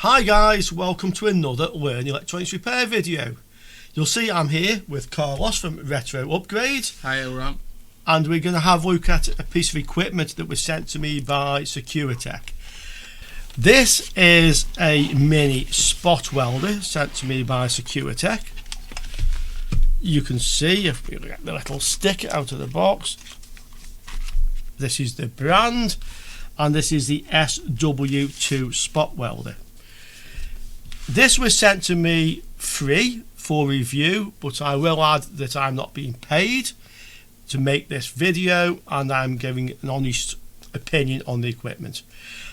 Hi guys, welcome to another Learn Electronics Repair video. You'll see I'm here with Carlos from Retro Upgrade. Hi everyone. And we're going to have a look at a piece of equipment that was sent to me by SQ-SW2. This is a mini spot welder sent to me by SQ-SW2. You can see, if we get the little stick out of the box, this is the brand, and this is the SW2 spot welder. This was sent to me free for review, but I will add that I'm not being paid to make this video, and I'm giving an honest opinion on the equipment.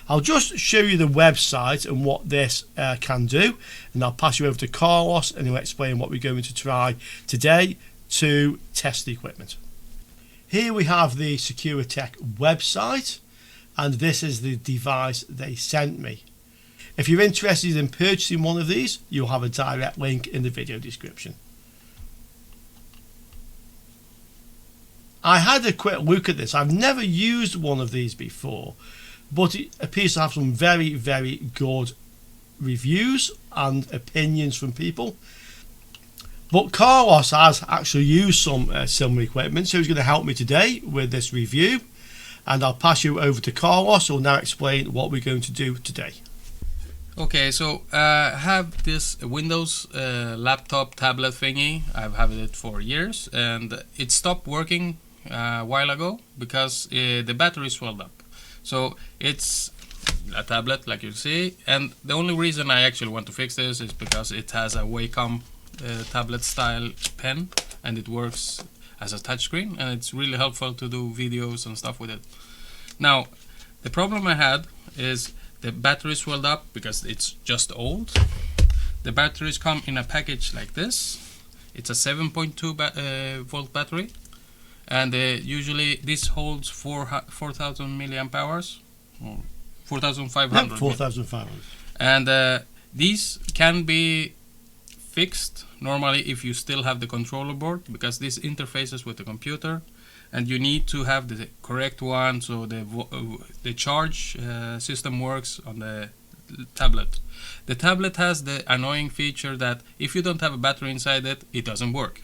I'll just show you the website and what this can do, and I'll pass you over to Carlos and he'll explain what we're going to try today to test the equipment. Here we have the SQ-SW2 website, and this is the device they sent me. If you're interested in purchasing one of these, you'll have a direct link in the video description. I had a quick look at this. I've never used one of these before, but it appears to have some very, very good reviews and opinions from people. But Carlos has actually used some similar equipment, so he's going to help me today with this review. And I'll pass you over to Carlos, who will now explain what we're going to do today. Okay, so I have this Windows laptop tablet thingy. I've had it for years, and it stopped working a while ago because the battery swelled up. So it's a tablet, like you see, and the only reason I actually want to fix this is because it has a Wacom tablet style pen, and it works as a touchscreen, and it's really helpful to do videos and stuff with it. Now, the problem I had is the battery swelled up because it's just old. The batteries come in a package like this. It's a 7.2 volt battery, and usually this holds 4,000 milliamp hours, or 4,500. 4,500. And these can be fixed normally if you still have the controller board, because this interfaces with the computer, and you need to have the correct one so the charge system works on the tablet. The tablet has the annoying feature that if you don't have a battery inside it, it doesn't work.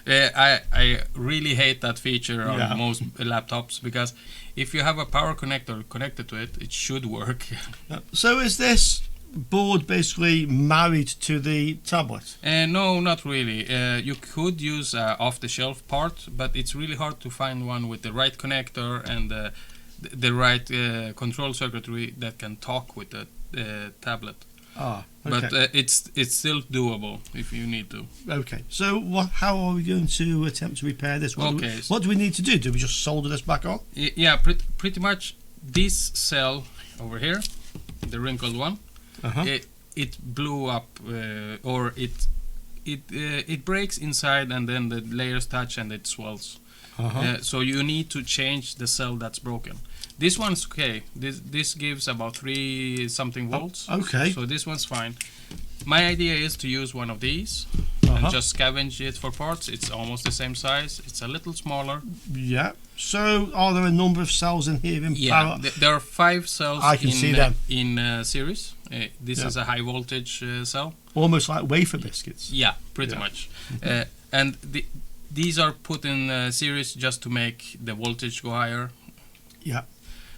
I really hate that feature on most laptops, because if you have a power connector connected to it, it should work. So is this board basically married to the tablet? No, not really. You could use off-the-shelf part, but it's really hard to find one with the right connector and the right control circuitry that can talk with the tablet. Okay. But it's still doable if you need to. Okay, so how are we going to attempt to repair this? What do we need to do? Do we just solder this back on? Yeah, pretty much. This cell over here, the wrinkled one, it blew up, or it breaks inside, and then the layers touch and it swells. So you need to change the cell that's broken. This one's okay. This gives about 3 something volts. Okay. So this one's fine. My idea is to use one of these and just scavenge it for parts. It's almost the same size. It's a little smaller. Yeah. So are there a number of cells in here in parallel? There are 5 cells. I can see them in series. This is a high voltage cell. Almost like wafer biscuits. Yeah, pretty much. And these are put in series just to make the voltage go higher. Yeah.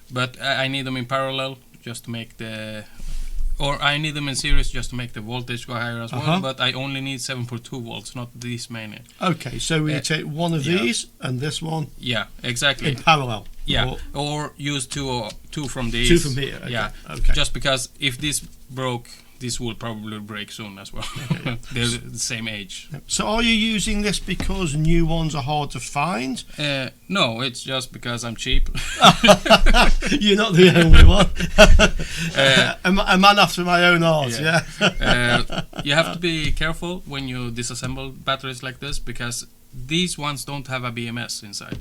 But I need them in parallel just to make I need them in series just to make the voltage go higher as well. But I only need 7.2 volts, not this many. Okay, so we take one of these and this one. Yeah, exactly. In parallel. Yeah, or use two from these. 2 from here. Okay. Yeah. Okay. Just because if this broke, this will probably break soon as well. Okay. They're the same age. So are you using this because new ones are hard to find? No, it's just because I'm cheap. You're not the only one. A man after my own heart, yeah. You have to be careful when you disassemble batteries like this, because these ones don't have a BMS inside.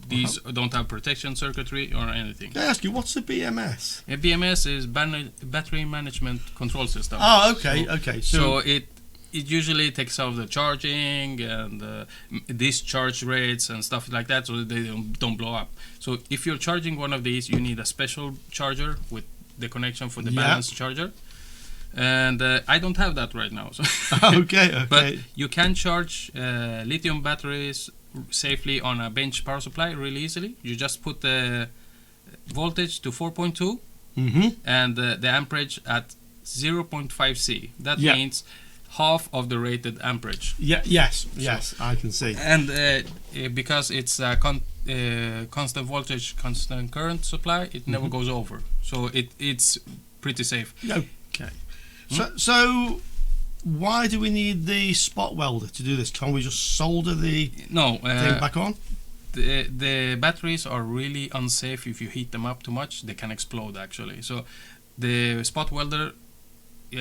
These don't have protection circuitry or anything. Can I ask you, what's a BMS? A BMS is Battery Management Control System. Oh, okay. So it usually takes out the charging and discharge rates and stuff like that, so they don't blow up. So if you're charging one of these, you need a special charger with the connection for the Yeah. balance charger. And I don't have that right now. So Okay. but you can charge lithium batteries safely on a bench power supply really easily. You just put the voltage to 4.2 and the amperage at 0.5 C. That Yeah. means half of the rated amperage. Yeah. Yes. Yes. I can see. And because it's a constant voltage, constant current supply, it never goes over. So it's pretty safe. Okay. So why do we need the spot welder to do this? Can we just solder the No, thing back on? the batteries are really unsafe if you heat them up too much. They can explode actually. So the spot welder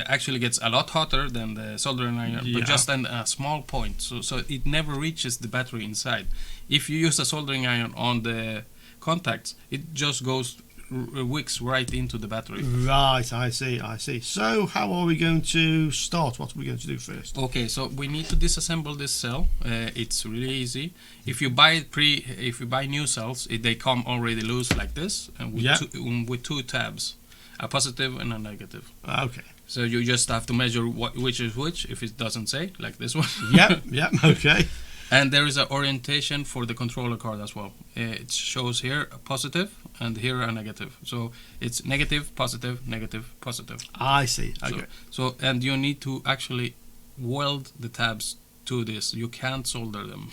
actually gets a lot hotter than the soldering iron, but just at a small point. So it never reaches the battery inside. If you use a soldering iron on the contacts, it just goes wicks right into the battery. Right, I see. So how are we going to start? What are we going to do first? Okay, so we need to disassemble this cell. It's really easy. If you buy new cells, they come already loose like this, and with two tabs, a positive and a negative. Okay. So you just have to measure which is which. If it doesn't say, like this one. Yep. Okay. And there is an orientation for the controller card as well. It shows here a positive and here a negative. So it's negative, positive, negative, positive. I see. Okay. So and you need to actually weld the tabs to this. You can't solder them.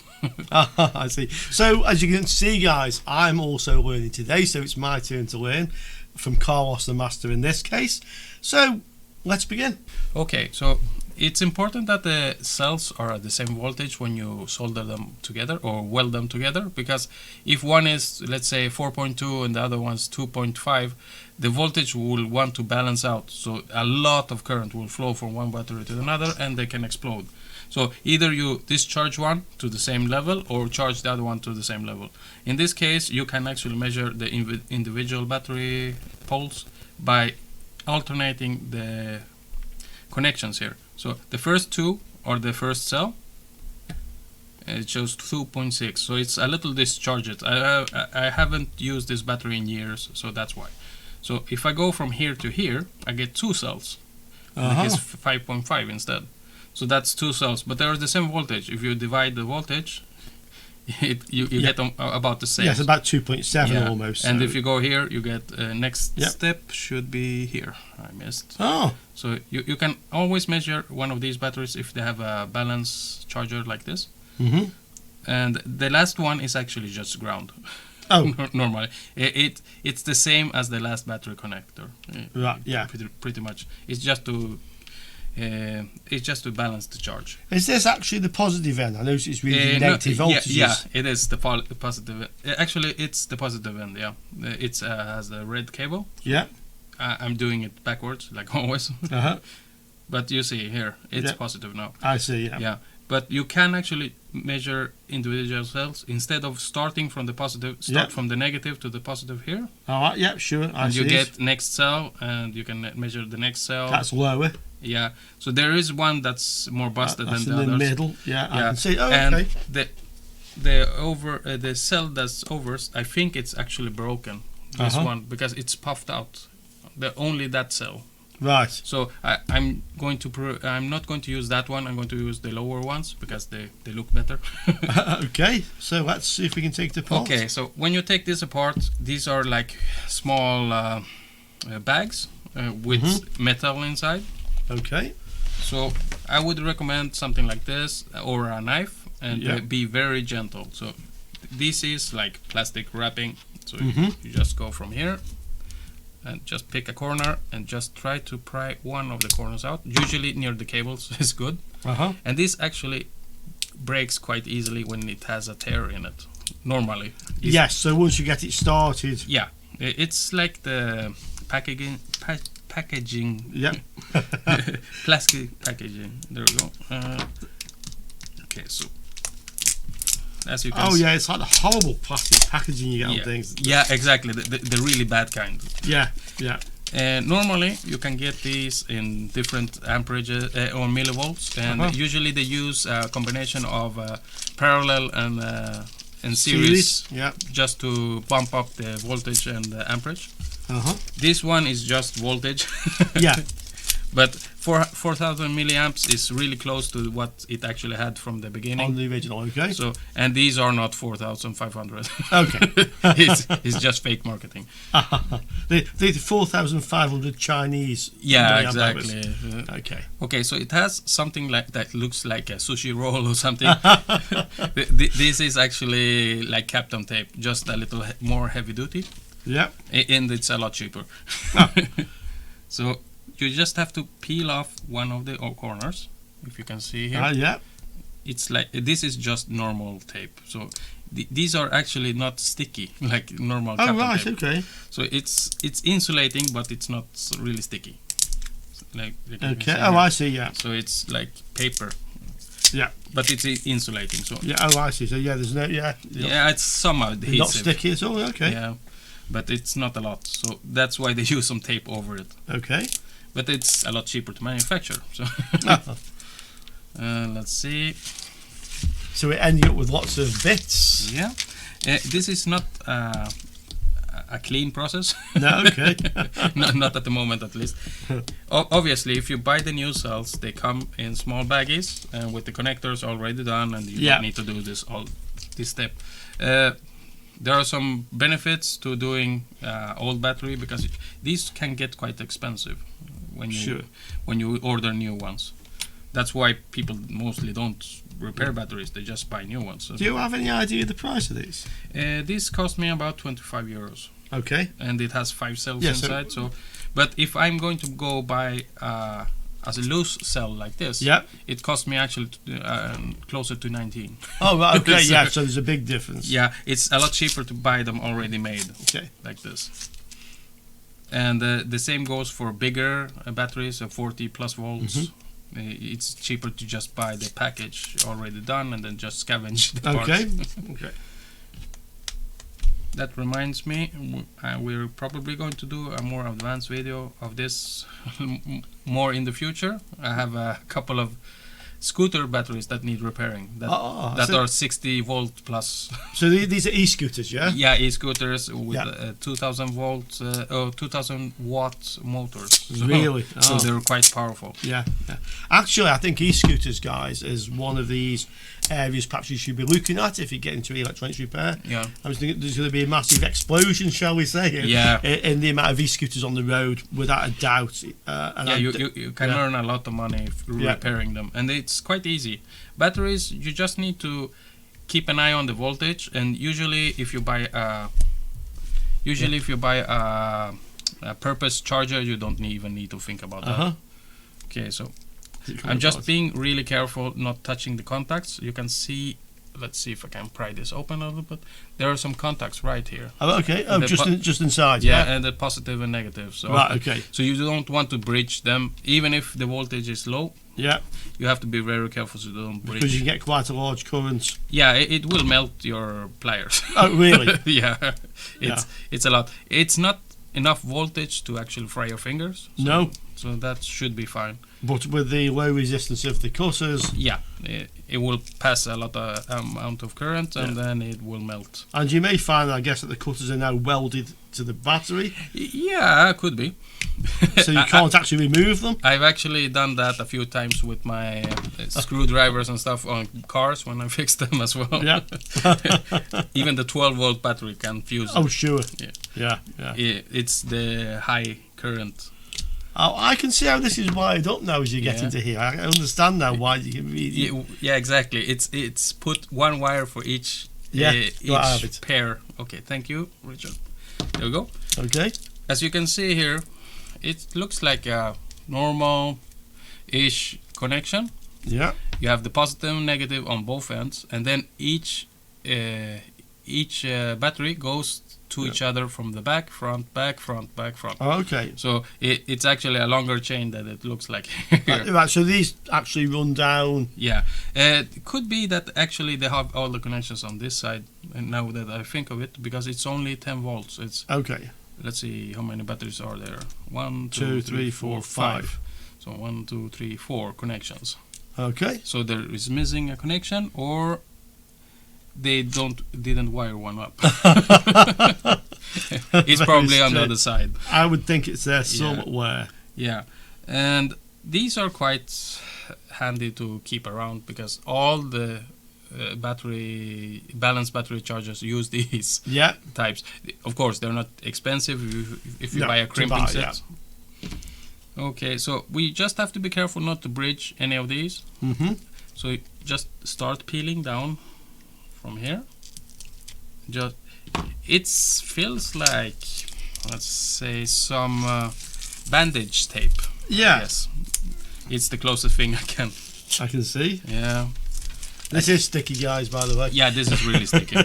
I see. So as you can see, guys, I'm also learning today. So it's my turn to learn from Carlos, the master in this case. So let's begin. Okay. So it's important that the cells are at the same voltage when you solder them together or weld them together, because if one is, let's say, 4.2 and the other one's 2.5, the voltage will want to balance out. So a lot of current will flow from one battery to another and they can explode. So either you discharge one to the same level or charge the other one to the same level. In this case, you can actually measure the individual battery poles by alternating the connections here. So the first two, or the first cell, it shows 2.6, so it's a little discharged. I haven't used this battery in years, so that's why. So if I go from here to here, I get two cells. It is 5.5 instead. So that's two cells, but they are the same voltage. If you divide the voltage, you get about the same. Yes, about 2.7 almost. And so. if you go here, you get next step should be here. I missed. Oh. So you can always measure one of these batteries if they have a balance charger like this. And the last one is actually just ground. Oh. Normally. It's the same as the last battery connector. Right, yeah. Pretty much. It's just to balance the charge. Is this actually the positive end? I notice it's really negative voltages. Yeah, it is the positive. Actually, it's the positive end. Yeah, it has the red cable. Yeah. I'm doing it backwards, like always. But you see here, it's positive now. I see. Yeah. Yeah, but you can actually measure individual cells instead of starting from the positive. Start from the negative to the positive here. All right. Yeah. Sure. And you get next cell, and you can measure the next cell. That's lower. Yeah. So there is one that's more busted than the others. others. In the middle. Yeah. I can see. Oh, and okay. The cell that's over, I think it's actually broken. This one, because it's puffed out. Only that cell. Right. So I'm not going to use that one. I'm going to use the lower ones because they look better. Okay. So let's see if we can take it apart. Okay. So when you take this apart, these are like small bags with metal inside. Okay. So I would recommend something like this or a knife, and be very gentle. So this is like plastic wrapping. So you just go from here and just pick a corner and just try to pry one of the corners out. Usually near the cables is good. And this actually breaks quite easily when it has a tear in it. Normally. Yes. So once you get it started. Yeah. It's like the packaging. Yep. Plastic packaging. There we go. Okay, so as you can see. Yeah, it's like the horrible plastic packaging you get on things. Yeah, exactly. The really bad kind. Yeah. Normally you can get these in different amperages or millivolts, and usually they use a combination of parallel and series. Yeah. Just to bump up the voltage and the amperage. This one is just voltage. Yeah. But 4,000 milliamps is really close to what it actually had from the beginning. On the original, okay. So, and these are not 4,500. Okay. it's just fake marketing. The 4,500 Chinese. Yeah, milliamp hours. exactly. Okay. Okay, so it has something like that looks like a sushi roll or something. This is actually like Kapton tape, just a little more heavy duty. Yeah. And it's a lot cheaper. So you just have to peel off one of the corners, if you can see here. Yeah. It's like, this is just normal tape. So these are actually not sticky like normal Kapton right, tape. okay. So it's insulating, but it's not really sticky. Like okay. Oh, I see. Yeah. So it's like paper. Yeah. But it's insulating. So yeah. Oh, I see. So yeah, there's no. Yeah. Yeah, it's some adhesive. Not sticky at all. Okay. Yeah, but it's not a lot. So that's why they use some tape over it. Okay. But it's a lot cheaper to manufacture. So let's see. So we're ending up with lots of bits. Yeah. This is not a clean process. No, okay. Not at the moment, at least. Obviously, if you buy the new cells, they come in small baggies and with the connectors already done, and you don't need to do this step. There are some benefits to doing old battery, because these can get quite expensive when you order new ones. That's why people mostly don't repair batteries; they just buy new ones. Do you have any idea of the price of these? This cost me about 25 euros. Okay. And it has 5 cells inside. So, but if I'm going to go buy as a loose cell like this, it cost me actually closer to 19. Oh, right, okay, yeah. So there's a big difference. Yeah, it's a lot cheaper to buy them already made. Okay. Like this. And the same goes for bigger batteries, 40 plus volts. It's cheaper to just buy the package already done and then just scavenge the parts. Okay. That reminds me, we're probably going to do a more advanced video of this more in the future. I have a couple of scooter batteries that need repairing that are 60 volt plus. So these are e-scooters, yeah? Yeah, e-scooters with 2000 volt or 2000 watt motors. So, really? So they're quite powerful. Yeah. Actually, I think e-scooters, guys, is one of these areas perhaps you should be looking at if you get into electronics repair. Yeah. I was thinking there's going to be a massive explosion, shall we say, in the amount of e-scooters on the road, without a doubt. You can earn a lot of money repairing them, and it's quite easy. Batteries, you just need to keep an eye on the voltage, and usually if you buy a purpose charger, you don't even need to think about that. Okay, so I'm just being really careful not touching the contacts. You can see, let's see if I can pry this open a little bit. There are some contacts right here. Oh, okay. Oh, just inside. Yeah, and the positive and negative. So, right, okay. So you don't want to bridge them, even if the voltage is low. Yeah. You have to be very careful so you don't bridge. Because you get quite a large current. Yeah, it will melt your pliers. Oh, really? Yeah. It's a lot. It's not enough voltage to actually fry your fingers. So, no. So that should be fine. But with the low resistance of the cutters, yeah, it will pass a lot of amount of current, and then it will melt. And you may find, I guess, that the cutters are now welded to the battery. Yeah, could be. So you can't actually remove them. I've actually done that a few times with my screwdrivers and stuff on cars when I fixed them as well. Yeah. Even the 12-volt battery can fuse. Oh, sure. Yeah. Yeah. It's the high current. Oh, I can see how this is wired up now as you get into here. I understand now why you can read. Yeah, exactly. It's put one wire for each pair. Okay, thank you, Richard. There we go. Okay. As you can see here, it looks like a normal-ish connection. Yeah. You have the positive and negative on both ends, and then each battery goes to each other from the back, front, back, front, back, front. Oh, okay. So it's actually a longer chain than it looks like. Right, so these actually run down. Yeah. It could be that actually they have all the connections on this side, and now that I think of it, because it's only 10 volts. It's okay. Let's see how many batteries are there. 1, 2, 3, 4, 5. So 1, 2, 3, 4 connections. Okay. So there is missing a connection, or they didn't wire one up. It's probably on the other side. I would think it's there somewhere. Yeah, and these are quite handy to keep around because all the balanced battery chargers use these types. Of course, they're not expensive if you buy a crimping set. Okay, so we just have to be careful not to bridge any of these. So just start peeling down from here. It feels like, let's say, some bandage tape. Yes, it's the closest thing I can see. Yeah. This is sticky, guys, by the way. Yeah, this is really sticky.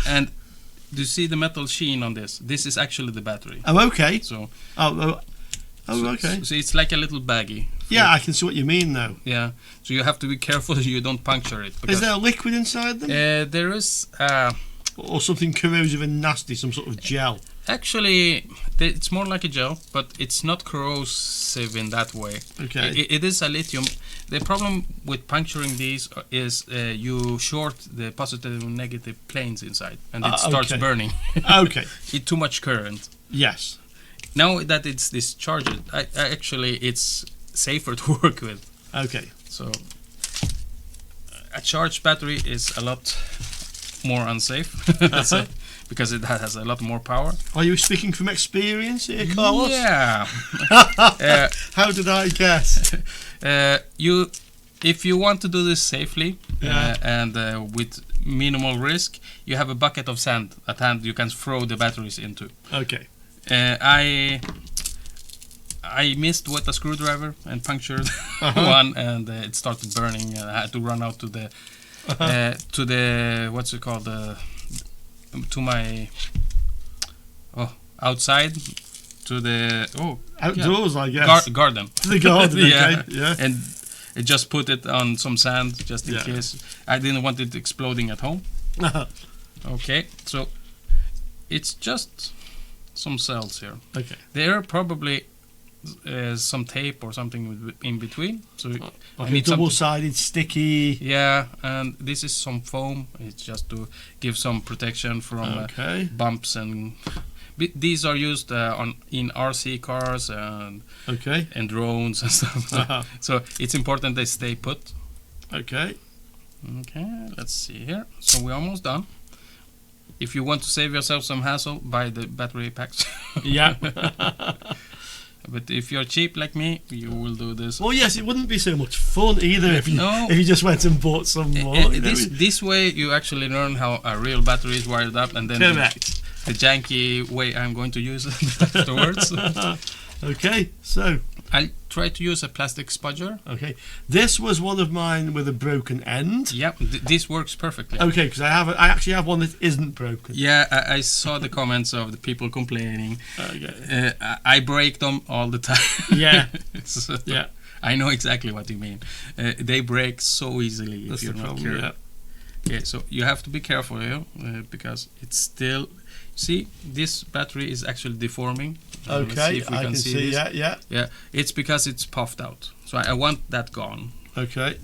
And do you see the metal sheen on this? This is actually the battery. Oh, okay. So. Okay. So it's like a little baggie. Yeah, I can see what you mean, though. Yeah. So you have to be careful you don't puncture it. Is there a liquid inside them? There is. Or something corrosive and nasty, some sort of gel. Actually, it's more like a gel, but it's not corrosive in that way. Okay. It is a lithium. The problem with puncturing these is you short the positive and negative planes inside, and it starts burning. Okay. It's too much current. Yes. Now that it's discharged, actually it's safer to work with. Okay. So a charged battery is a lot more unsafe, let's say, because it has a lot more power. Are you speaking from experience here, Carlos? Yeah. How did I guess? If you want to do this safely and with minimal risk, you have a bucket of sand at hand you can throw the batteries into. Okay. I missed with a screwdriver and punctured one, and it started burning. I had to run out to the what's it called, to my outside to the outdoors, I guess. Garden. The garden. Okay. Yeah. And I just put it on some sand just in case. I didn't want it exploding at home. Okay, so it's just some cells here. Okay. There are probably some tape or something in between. So like a double-sided sticky. Yeah, and this is some foam. It's just to give some protection from bumps, and these are used in RC cars and drones and stuff. So it's important they stay put. Okay. Okay. Let's see here. So we're almost done. If you want to save yourself some hassle, buy the battery packs. Yeah. But if you're cheap like me, you will do this. Well, yes, it wouldn't be so much fun either if you just went and bought some more. This way, you actually learn how a real battery is wired up, and then the janky way I'm going to use it afterwards. Okay, so I'll try to use a plastic spudger. Okay, this was one of mine with a broken end. Yep, this works perfectly. Okay, because I actually have one that isn't broken. Yeah, I saw the comments of the people complaining. Okay. I break them all the time. Yeah. So yeah. I know exactly what you mean. They break so easily if you're not careful. Yeah. Okay, so you have to be careful here because it's still. See, this battery is actually deforming. Okay, see if we I can see. This. Yeah. It's because it's puffed out. So I want that gone. Okay.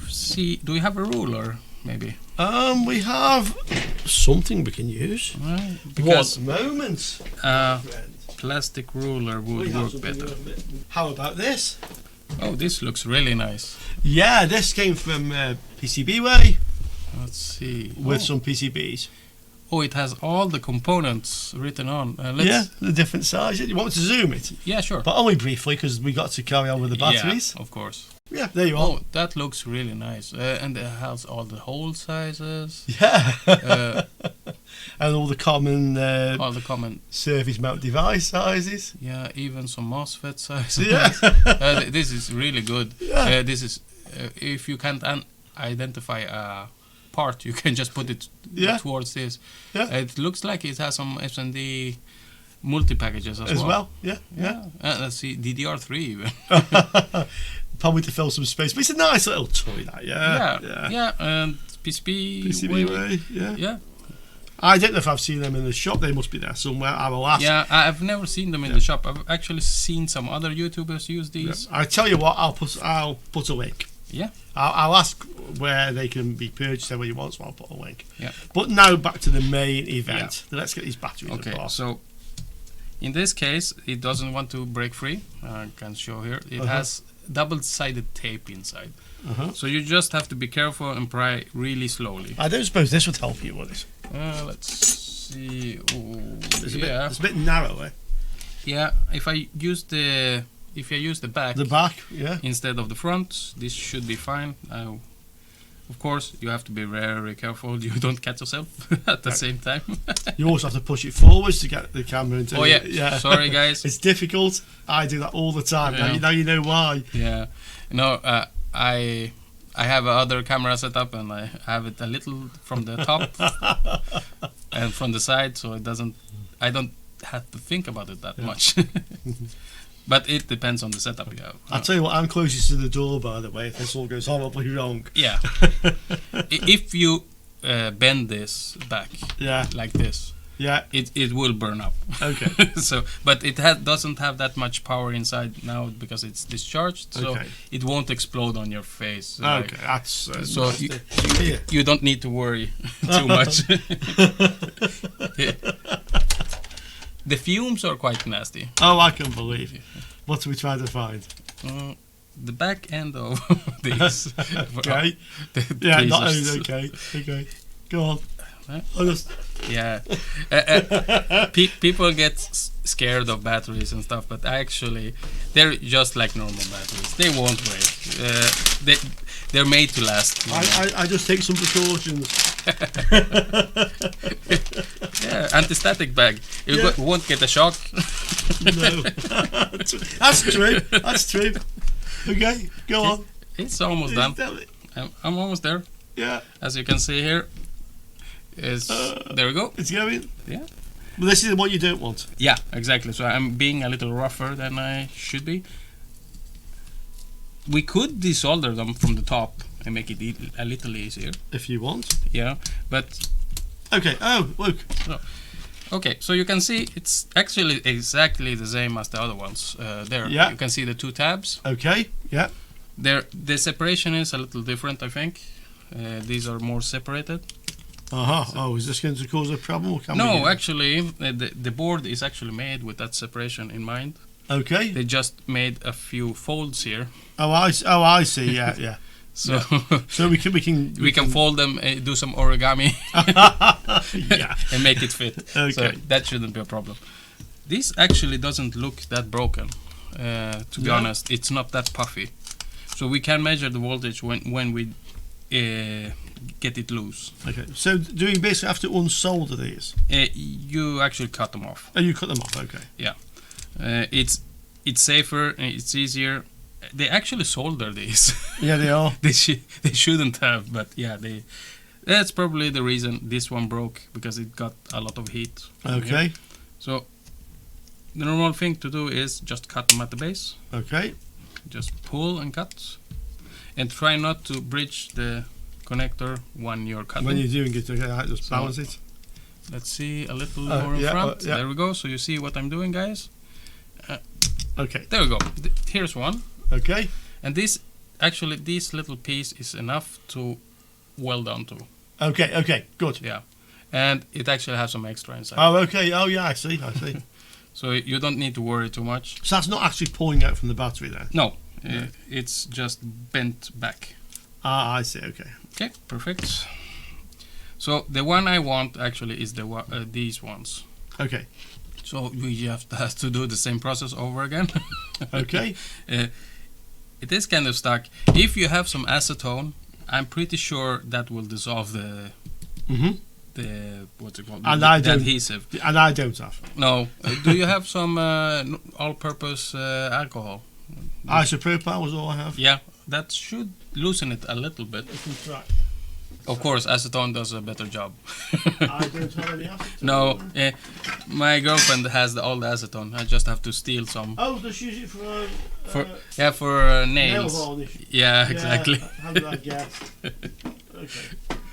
See, do we have a ruler? Maybe. We have something we can use. Right. Because what moment? Plastic ruler would work better. How about this? Oh, this looks really nice. Yeah, this came from PCB Way. Let's see. With some PCBs. Oh, it has all the components written on. Yeah, the different sizes. You want me to zoom it? Yeah, sure. But only briefly, because we got to carry on with the batteries. Yeah, of course. Yeah, there you are. Oh, that looks really nice. And it has all the hole sizes. Yeah. And all the common surface mount device sizes. Yeah, even some MOSFET sizes. Yeah. This is really good. Yeah. This is if you can't identify a part, you can just put it towards this. Yeah. It looks like it has some SND multi-packages as well. Yeah. Let's see, DDR3 even. Probably to fill some space, but it's a nice little toy. That yeah. And PCB way. Yeah. I don't know if I've seen them in the shop. They must be there somewhere. I will ask. Yeah, I've never seen them in the shop. I've actually seen some other YouTubers use these. I tell you what, I'll put a link. Yeah. I'll ask where they can be purchased and where you want, so I'll put a link. Yeah. But now back to the main event. Let's get these batteries apart. So in this case, it doesn't want to break free. I can show here. It has double-sided tape inside. So you just have to be careful and pry really slowly. I don't suppose this would help you, would it? Let's see. Ooh, It's a bit narrow, eh? Yeah. If I use the back. The back, yeah. Instead of the front, this should be fine. Of course, you have to be very careful you don't catch yourself at the same time. You also have to push it forwards to get the camera into it. Yeah. Sorry, guys. It's difficult. I do that all the time. Yeah. Now you know why. Yeah. No, I have other camera set up, and I have it a little from the top and from the side, so I don't have to think about it that much. But it depends on the setup you have. I'll tell you what, I'm closest to the door, by the way, if this all goes horribly wrong. Yeah. If you bend this back like this, it will burn up. Okay. But it doesn't have that much power inside now because it's discharged, so it won't explode on your face. Okay, that's so you don't need to worry too much. The fumes are quite nasty. Oh, I can believe it. What are we trying to find? The back end of these. Okay. Okay. Go on. Yeah. People get scared of batteries and stuff, but actually, they're just like normal batteries. They won't break. They're made to last. I just take some precautions. Yeah, anti-static bag. You won't get a shock. No. That's true. That's true. Okay, go on. It's almost done. I'm almost there. Yeah. As you can see here. There we go. It's going. Yeah. Well, this is what you don't want. Yeah, exactly. So I'm being a little rougher than I should be. We could desolder them from the top and make it a little easier. If you want. Yeah, but... Okay, oh, look. Okay, so you can see it's actually exactly the same as the other ones. There, you can see the two tabs. Okay, yeah. The separation is a little different, I think. These are more separated. Oh, is this going to cause a problem? Or no, actually, the board is actually made with that separation in mind. Okay. They just made a few folds here. Oh, I see. Yeah. So we can fold them, do some origami, and make it fit. Okay. So that shouldn't be a problem. This actually doesn't look that broken. To be honest, it's not that puffy. So we can measure the voltage when we get it loose. Okay. So do you basically have to unsolder these? You actually cut them off. Oh, you cut them off. Okay. Yeah. It's safer. It's easier. They actually solder these. Yeah, they are. They shouldn't have, but yeah, that's probably the reason this one broke, because it got a lot of heat. Okay. So the normal thing to do is just cut them at the base. Okay. Just pull and cut, and try not to bridge the connector when you're cutting. When you're doing it, okay, just balance it. Let's see a little more in front. There we go. So you see what I'm doing, guys. Okay. There we go. Here's one. Okay. And this little piece is enough to weld onto. Okay, good. Yeah. And it actually has some extra inside. Oh, okay. Oh, yeah, I see. So you don't need to worry too much. So that's not actually pulling out from the battery then? No. It's just bent back. Ah, I see. Okay. Okay, perfect. So the one I want actually is these ones. Okay. So we have to do the same process over again. Okay. It is kind of stuck. If you have some acetone, I'm pretty sure that will dissolve the what's it called? The adhesive. And I don't have. No. Do you have some all-purpose alcohol? IFPUZRHP was all I have. Yeah, that should loosen it a little bit. Of course, acetone does a better job. I don't have any acetone. No, my girlfriend has all the acetone. I just have to steal some. Oh, just use it for for nails. Nail varnish. Yeah, exactly. How did I guess? Okay.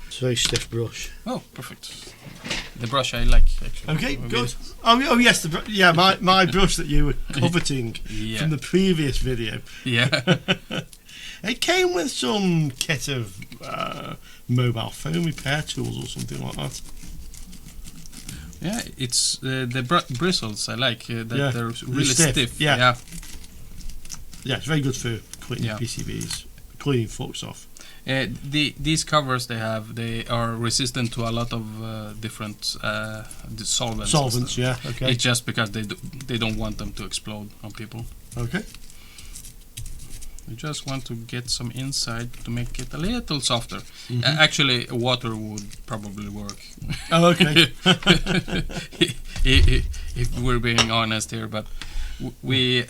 It's a very stiff brush. Oh, perfect. The brush I like, actually. Okay, good. Oh yes, my brush that you were coveting from the previous video. Yeah. It came with some kit of mobile phone repair tools or something like that. Yeah, it's the bristles I like. That they're really stiff. Yeah, it's very good for cleaning Yeah. PCBs, cleaning flux off. These covers they are resistant to a lot of different solvents. Solvents, yeah. Okay. It's just because they don't want them to explode on people. Okay. You just want to get some inside to make it a little softer. Mhm. Actually, water would probably work. Oh, okay. If we're being honest here, but we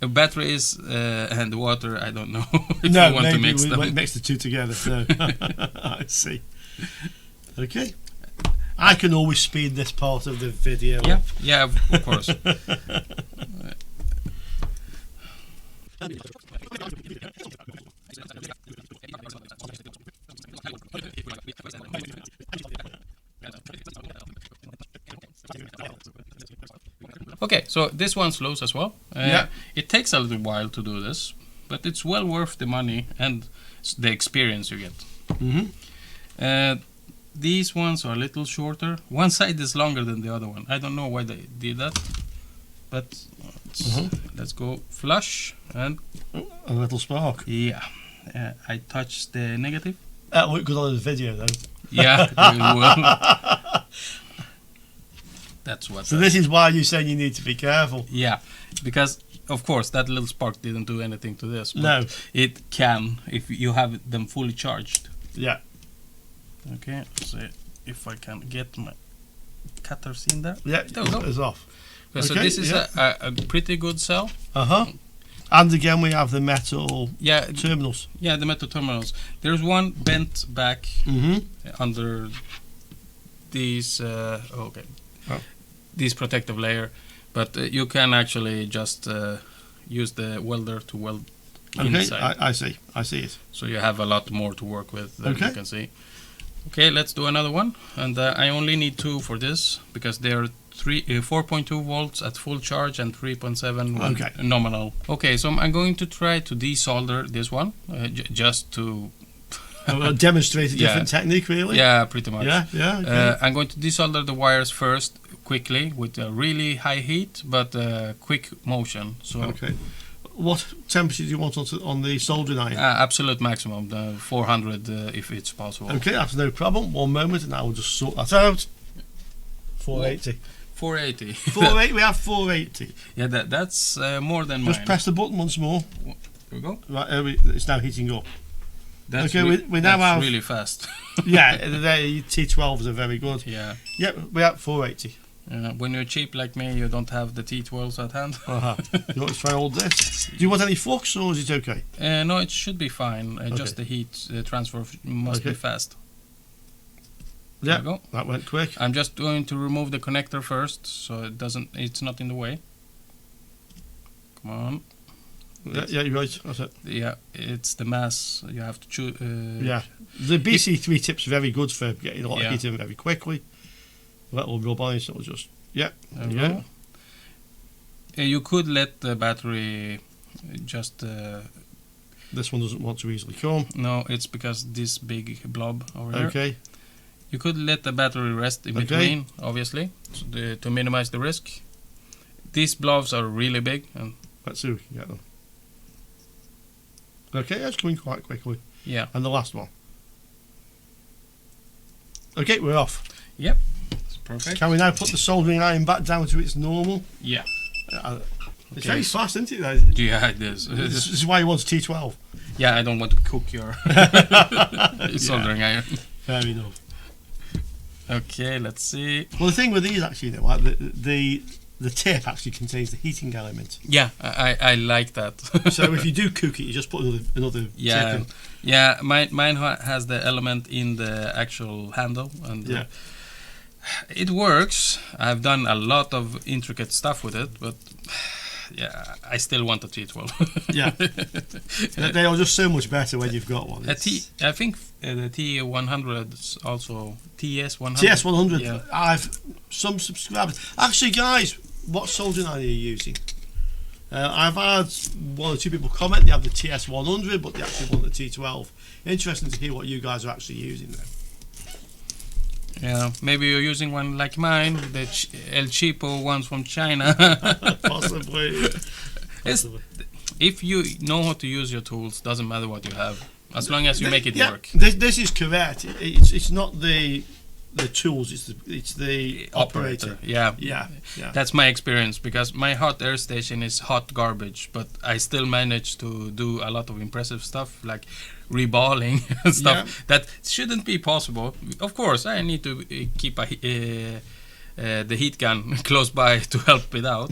batteries and water, I don't know if No, we want to maybe mix we them. won't mix the two together. So. I see. Okay. I can always speed this part of the video Yeah, up. yeah, of course. Okay, so this one's loose as well. Yeah. It takes a little while to do this, but it's well worth the money and the experience you get. Mm-hmm. These ones are a little shorter. One side is longer than the other one. I don't know why they did that, but let's go flush and A little spark. yeah. I touched the negative. That looked good on the video though. Yeah, it will. That's what. So this is why you're saying you need to be careful. Yeah, because of course that little spark didn't do anything to this. But No. it can if you have them fully charged. Yeah. Okay, so if I can get my cutters in there. Yeah. There we go. It's off. Okay, so Okay, this is a pretty good cell. And again, we have the metal Yeah, terminals. yeah, the metal terminals. There's one bent back under these. Okay, Oh. these protective layer, but you can actually just use the welder to weld Okay, inside. I see. I see it. So you have a lot more to work with than Okay. you can see. Okay, let's do another one. And I only need 2 for this because they are 4.2 volts at full charge and 3.7 Okay. nominal. Okay, so I'm going to try to desolder this one just to Demonstrate a Yeah. different technique, really. yeah, pretty much. Yeah. Yeah. Okay. I'm going to desolder the wires first quickly with a really high heat but quick motion. So Okay. What temperature do you want on the soldering iron? absolute maximum, the 400 if it's possible. Okay, that's no problem. 1 moment, and I will just sort that out. 480. 480. 480. We have 480. Yeah, that's more than Just mine. press the button once more. There we go. Right, it's now heating up. That's Okay, we now that's have- really fast. Yeah, the T12s are very good. Yeah. Yep, we're at 480. When you're cheap like me, you don't have the T12s at hand. You want to try all this? Do you want any flux, or is it okay? No, it should be fine. Just the heat transfer must be Okay. fast. Yeah, There we go. that went quick. I'm just going to remove the connector first, so it's not in the way. Come on. Yeah, you're right. That's it. Yeah, it's the mass you have to choose. Yeah, the BC3 tip's very good for getting a lot Yeah. of heat in very quickly. That will rub on it, so it'll just There we yeah. go. You could let the battery just. This one doesn't want to easily come. No, it's because this big blob over here. Okay. You could let the battery rest in Okay. between, obviously, so to minimize the risk. These blobs are really big, and Let's see if we can get them. Okay, that's coming quite quickly. yeah, And the last one. Okay, we're off. it's perfect. Can we now put the soldering iron back down to its normal? Yeah, It's Okay. very fast, isn't it? Though? yeah, it is. This is why you want a T12. Yeah, I don't want to cook your soldering iron. Fair enough. Okay, let's see. Well, the thing with these actually, though, like the tip actually contains the heating element. Yeah, I like that. So if you do cook it, you just put another yeah, tip in. yeah, mine has the element in the actual handle, and Yeah. it works. I've done a lot of intricate stuff with it, but yeah, I still want a T12. Yeah. They are just so much better when you've got one. I think the T100 is also TS100. TS100. Yeah. I've some subscribers. Actually, guys, what soldering iron are you using? I've had one or two people comment they have the TS100, but they actually want the T12. Interesting to hear what you guys are actually using then. Yeah, maybe you're using one like mine, the El Cheapo ones from China. Possibly. If you know how to use your tools, doesn't matter what you have, as long as you make it work. This is correct. It's not the tools, it's the operator. Yeah. That's my experience, because my hot air station is hot garbage, but I still manage to do a lot of impressive stuff like reballing and stuff that shouldn't be possible. Of course, I need to keep the heat gun close by to help it out.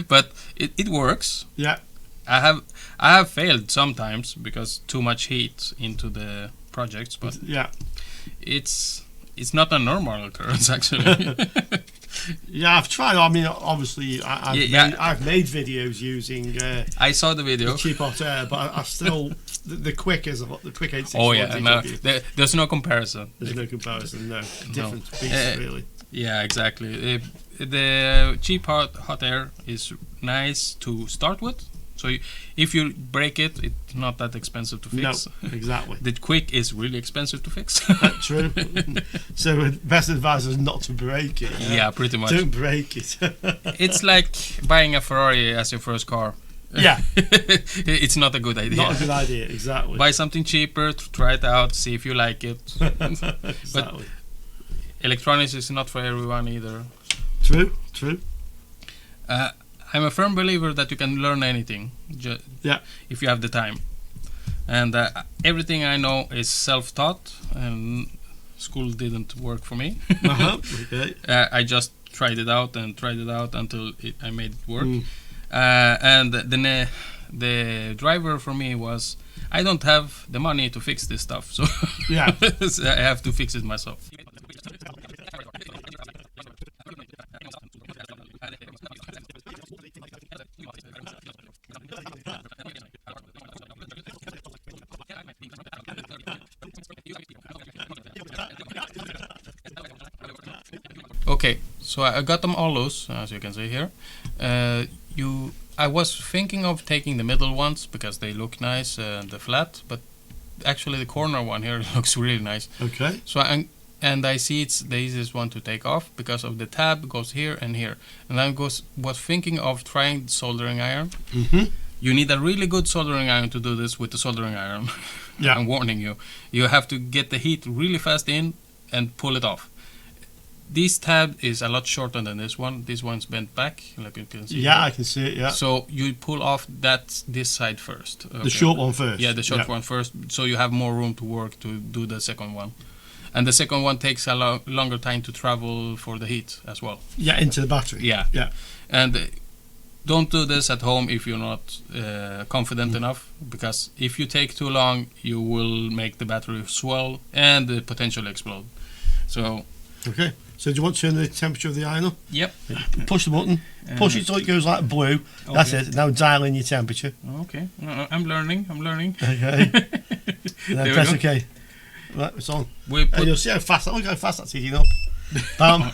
But it works. Yeah. I have failed sometimes because too much heat into the projects, but it's not a normal occurrence actually. Yeah, I've tried. I mean, obviously, I've made videos using. I saw the video. The cheap hot air, but I still the quick is the quick 861. Oh yeah, no, there's no comparison. There's no comparison. No, different beast really. Yeah, exactly. The cheap hot air is nice to start with. So if you break it, it's not that expensive to fix. No, exactly. The quick is really expensive to fix. True. So best advice is not to break it. Yeah, pretty much. Don't break it. It's like buying a Ferrari as your first car. Yeah. It's not a good idea. Not a good idea, exactly. Buy something cheaper, try it out, see if you like it. Exactly. But electronics is not for everyone either. True. I'm a firm believer that you can learn anything if you have the time. And everything I know is self-taught, and school didn't work for me. Okay. I just tried it out until I made it work. And the driver for me was, I don't have the money to fix this stuff, so so I have to fix it myself. Okay, so I got them all loose, as you can see here. I was thinking of taking the middle ones because they look nice, the flat, but actually the corner one here looks really nice. Okay. So I see it's the easiest one to take off because of the tab goes here and here. And I was thinking of trying soldering iron. You need a really good soldering iron to do this with the soldering iron. Yeah. I'm warning you. You have to get the heat really fast in and pull it off. This tab is a lot shorter than this one. This one's bent back, like you can see. Yeah, here. I can see it. Yeah. So you pull off this side first. Okay. The short one first. Yeah, the short one first. So you have more room to work to do the second one, and the second one takes a longer time to travel for the heat as well. Yeah, into the battery. Yeah. And don't do this at home if you're not confident enough, because if you take too long, you will make the battery swell and potentially explode. So. Okay. So do you want to turn the temperature of the iron up? Yep. Push the button. Push it so it goes like blue. Okay. That's it. Now dial in your temperature. Okay. I'm learning. Okay. Then press OK. Right, it's on. And you'll see how fast. Look how fast that's heating up. Bam.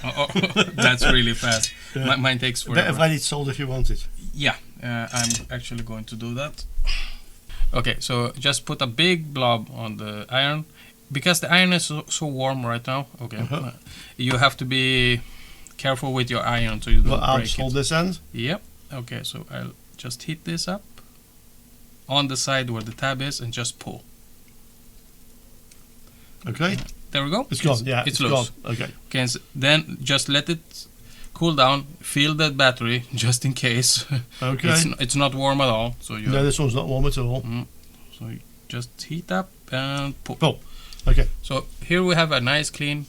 That's really fast. Mine takes forever. A bit of leaded solder if you want it. Yeah. I'm actually going to do that. Okay. So just put a big blob on the iron. Because the iron is so warm right now, you have to be careful with your iron so you don't break it. Hold this end? Yep. Okay, so I'll just heat this up on the side where the tab is and just pull. Okay. There we go. It's gone. Yeah, it's loose. Gone. Okay. So then just let it cool down. Fill that battery just in case. Okay. It's not warm at all. So no, this one's not warm at all. So you just heat up and pull. Pull. Okay. So here we have a nice clean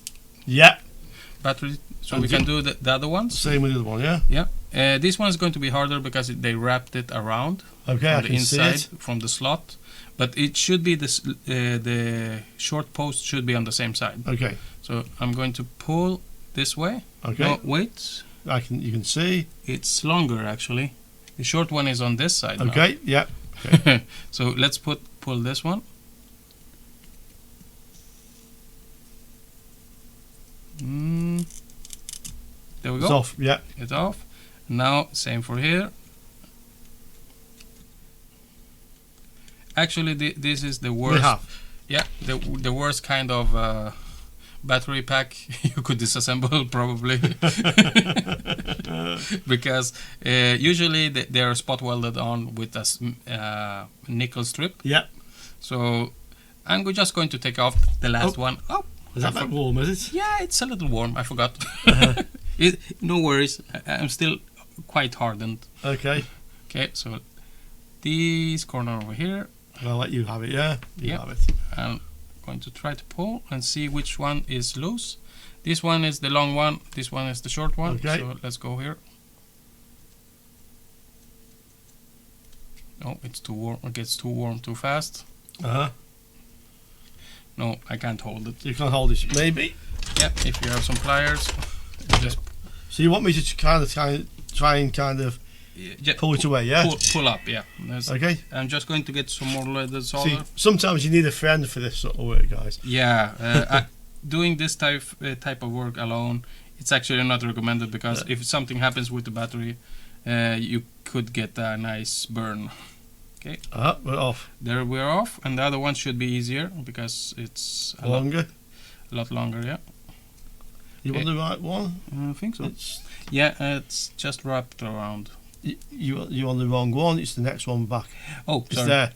battery. So we can do the other ones. Same with the other one, yeah? Yeah. This one is going to be harder because they wrapped it around on the inside from the slot. But it should be this. The short post should be on the same side. Okay. So I'm going to pull this way. Okay. No, wait. You can see. It's longer actually. The short one is on this side. Okay. Now. Yeah. Okay. So let's pull this one. There we go. It's off, yeah. It's off. Now same for here. Actually, this is the worst. We have. Yeah, the worst kind of battery pack you could disassemble probably. Because usually they are spot welded on with a nickel strip. Yeah. So I'm just going to take off the last one. Oh, is that like warm, is it? Yeah, it's a little warm. I forgot. No worries. I'm still quite hardened. Okay. Okay, so this corner over here. I'll let you have it, yeah? You Yep. have it. I'm going to try to pull and see which one is loose. This one is the long one, this one is the short one. Okay. So let's go here. No, it's too warm. It gets too warm too fast. Uh-huh. No, I can't hold it. You can hold it, maybe. Yeah, if you have some pliers, just So you want me to try and kind of pull it away, yeah? Pull up, yeah. Okay. I'm just going to get some more leather solder. See, sometimes you need a friend for this sort of work, guys. Yeah, doing this type of work alone, it's actually not recommended because if something happens with the battery, you could get a nice burn. Okay. We're off. There we're off, and the other one should be easier because it's a lot longer. Yeah. You want the right one? I think so. It's just wrapped around. You're on the wrong one. It's the next one back. Oh, it's sorry. there.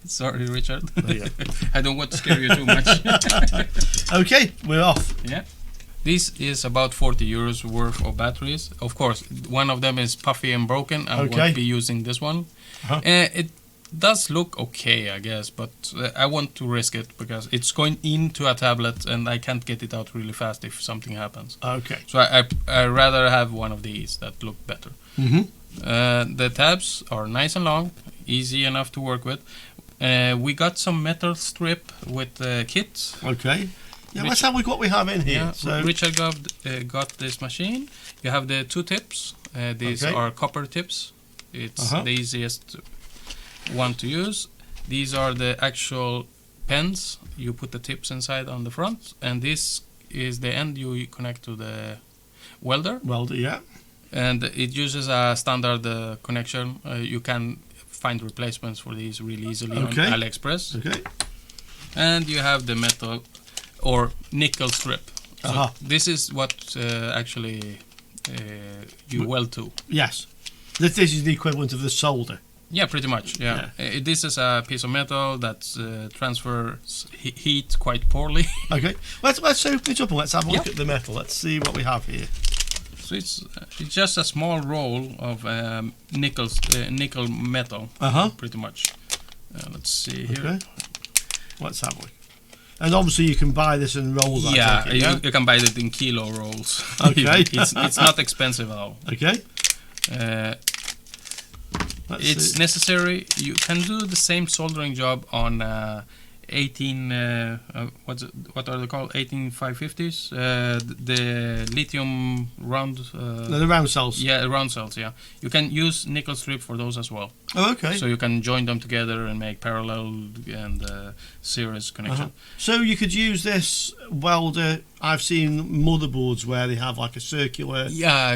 Sorry, Richard. There you go. I don't want to scare you too much. Okay, we're off. Yeah. This is about 40 euros worth of batteries. Of course, one of them is puffy and broken. I won't be using this one. It does look okay, I guess, but I want to risk it because it's going into a tablet and I can't get it out really fast if something happens. Okay. So I rather have one of these that look better. The tabs are nice and long, easy enough to work with. We got some metal strip with the kit. Okay. Yeah, let's have a look what we have in here. Yeah, so Richard got this machine. You have the two tips. These are copper tips. It's the easiest one to use. These are the actual pens. You put the tips inside on the front, and this is the end you connect to the welder. Welder, yeah. And it uses a standard connection. You can find replacements for these really easily on AliExpress. Okay. And you have the metal or nickel strip. So this is what actually you weld to. Yes. This is the equivalent of the solder. Yeah, pretty much. Yeah. This is a piece of metal that transfers heat quite poorly. Okay. Let's open it up and let's have a look at the metal. Let's see what we have here. So it's just a small roll of nickel metal. Pretty much. Let's see here. Okay. Let's have a look. And obviously you can buy this in rolls. Yeah, you can buy it in kilo rolls. Okay. it's not expensive at all. Okay. It's necessary. You can do the same soldering job on 18 what are they called, 18550s, the lithium round the round cells. Yeah, round cells. Yeah, you can use nickel strip for those as well. Okay. So you can join them together and make parallel and series connection. So you could use this welder. I've seen motherboards where they have like a circular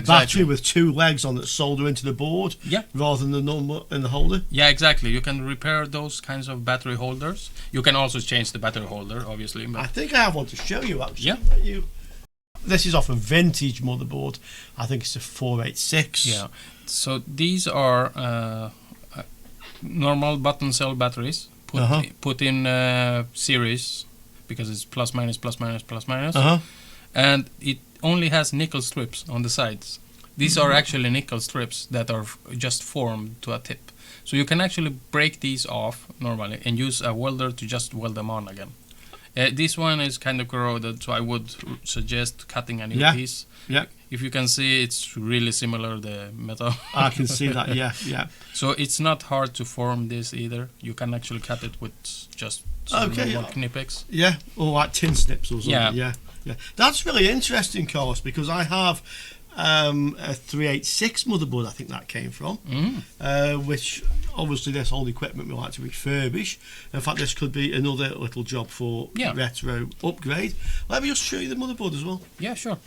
battery with two legs on that solder into the board, rather than the normal in the holder. Yeah, exactly. You can repair those kinds of battery holders. You can also change the battery holder, obviously. But I think I have one to show you actually. Yeah. This is off a vintage motherboard. I think it's a 486. Yeah. So these are normal button cell batteries put in series. Because it's plus minus, and it only has nickel strips on the sides. These are actually nickel strips that are just formed to a tip. So you can actually break these off normally and use a welder to just weld them on again. This one is kind of corroded, so I would suggest cutting a new piece. Yeah. If you can see, it's really similar, the metal. I can see that, yeah. So it's not hard to form this either. You can actually cut it with just Knipex. Yeah, or like tin snips or something. Yeah. That's really interesting, Carlos, because I have a 386 motherboard, I think that came from, which obviously this old equipment we like to refurbish. In fact, this could be another little job for retro upgrade. Let me just show you the motherboard as well. Yeah, sure.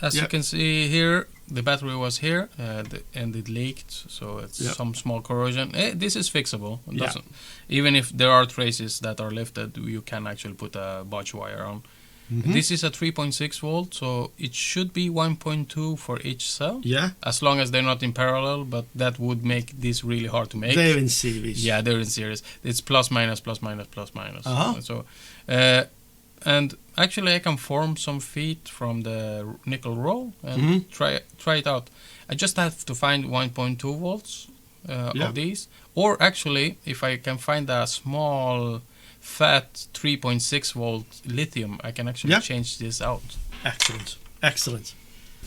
As you can see here, the battery was here and it leaked, so it's some small corrosion. This is fixable. It doesn't, even if there are traces that are lifted, you can actually put a botch wire on. This is a 3.6 volt, so it should be 1.2 for each cell. Yeah. As long as they're not in parallel, but that would make this really hard to make. They're in series. Yeah, they're in series. It's plus minus, plus minus, plus minus. So, and actually I can form some feet from the nickel roll and try it out. I just have to find 1.2 volts of these. Or actually, if I can find a small fat 3.6 volt lithium, I can actually change this out. Excellent. Excellent.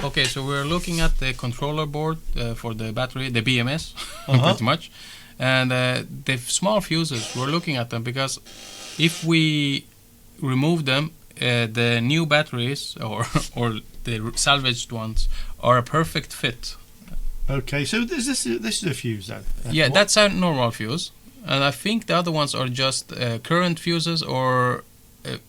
Okay, so we're looking at the controller board for the battery, the BMS, pretty much. And the small fuses, we're looking at them because if we remove them, the new batteries or the salvaged ones are a perfect fit. Okay, so this is a fuse then? Yeah, that's a normal fuse. And I think the other ones are just current fuses or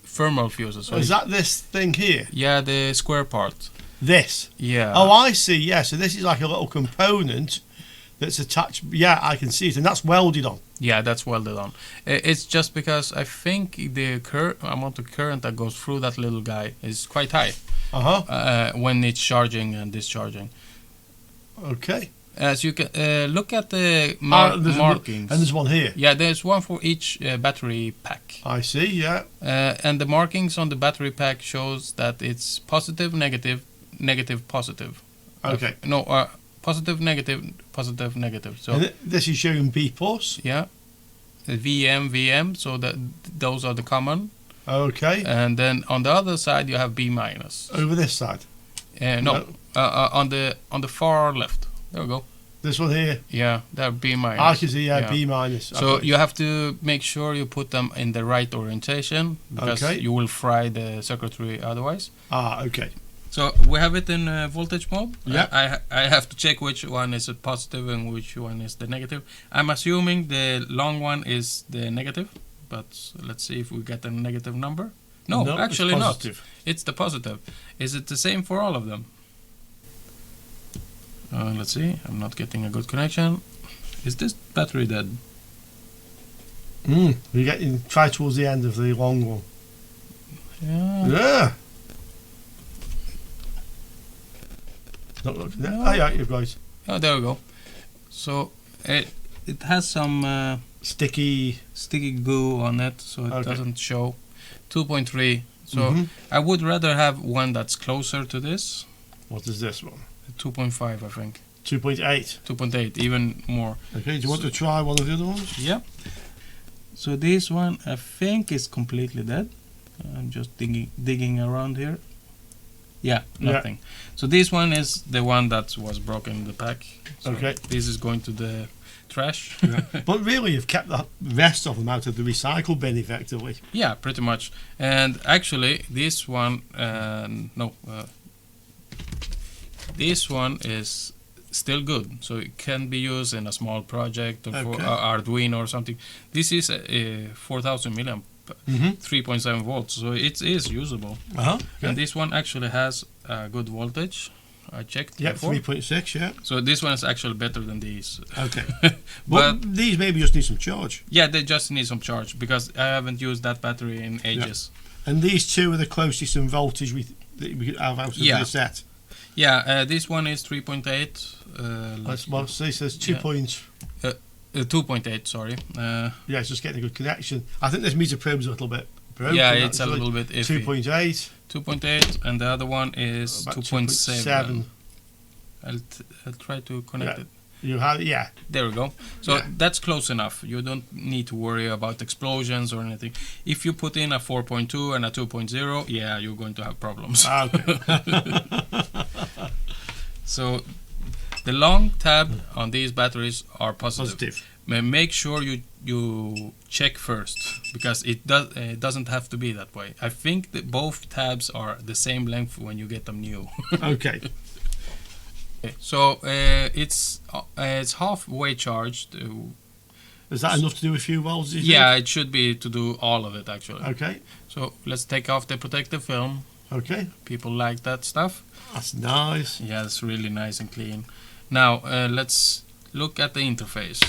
thermal fuses. So is that this thing here? Yeah, the square part. This? Yeah. Oh, I see. Yeah, so this is like a little component that's attached. Yeah, I can see it, and that's welded on. Yeah, that's welded on. It's just because I think the amount of current that goes through that little guy is quite high when it's charging and discharging. Okay. As you can look at the markings. And there's one here. Yeah, there's one for each battery pack. I see, yeah. And the markings on the battery pack shows that it's positive, negative, negative, positive. Okay. Positive, negative, positive, negative. So and this is showing B plus. Yeah. VM. So that those are the common. Okay. And then on the other side you have B minus. Over this side. No. On the far left. There we go. This one here? Yeah, that B minus. I can see, B minus. So you have to make sure you put them in the right orientation because you will fry the circuitry otherwise. Okay. So we have it in voltage mode. Yeah. I have to check which one is a positive and which one is the negative. I'm assuming the long one is the negative, but let's see if we get a negative number. No, actually it's not. It's the positive. Is it the same for all of them? Let's see. I'm not getting a good connection. Is this battery dead? We're getting try towards the end of the long one. Yeah. Not looking there. Oh yeah, you've got it. Oh, there we go. So it has some sticky goo on it, so it doesn't show. 2.3. So I would rather have one that's closer to this. What is this one? 2.5, I think. 2.8. 2.8, even more. Okay, do you want to try one of the other ones? Yeah. So this one, I think, is completely dead. I'm just digging around here. Yeah, nothing. Yeah. So this one is the one that was broken in the pack. So this is going to the trash. But really, you've kept the rest of them out of the recycle bin, effectively. Yeah, pretty much. And actually, this one, this one is still good, so it can be used in a small project or for Arduino or something. This is a 4000 milliamp, 3.7 volts, so it is usable. And this one actually has a good voltage. I checked. Yeah, 3.6. Yeah. So this one is actually better than these. Okay. But these maybe just need some charge. Yeah, they just need some charge because I haven't used that battery in ages. Yeah. And these two are the closest in voltage we could have out of the set. Yeah, this one is 3.8. It says 2.8, sorry. Yeah, it's just getting a good connection. I think this meter probe's a little bit broken. Yeah, it's a little bit iffy. 2.8. 2.8, and the other one is 2.7. I'll try to connect it. You have it, yeah. There we go. So that's close enough. You don't need to worry about explosions or anything. If you put in a 4.2 and a 2.0, yeah, you're going to have problems. Okay. So the long tab on these batteries are positive. Make sure you check first because it doesn't have to be that way. I think that both tabs are the same length when you get them new. Okay. So it's halfway charged. Is that enough to do a few welds? Yeah, it should be to do all of it actually. Okay. So let's take off the protective film. Okay. People like that stuff. That's nice. Yeah, it's really nice and clean. Now let's look at the interface.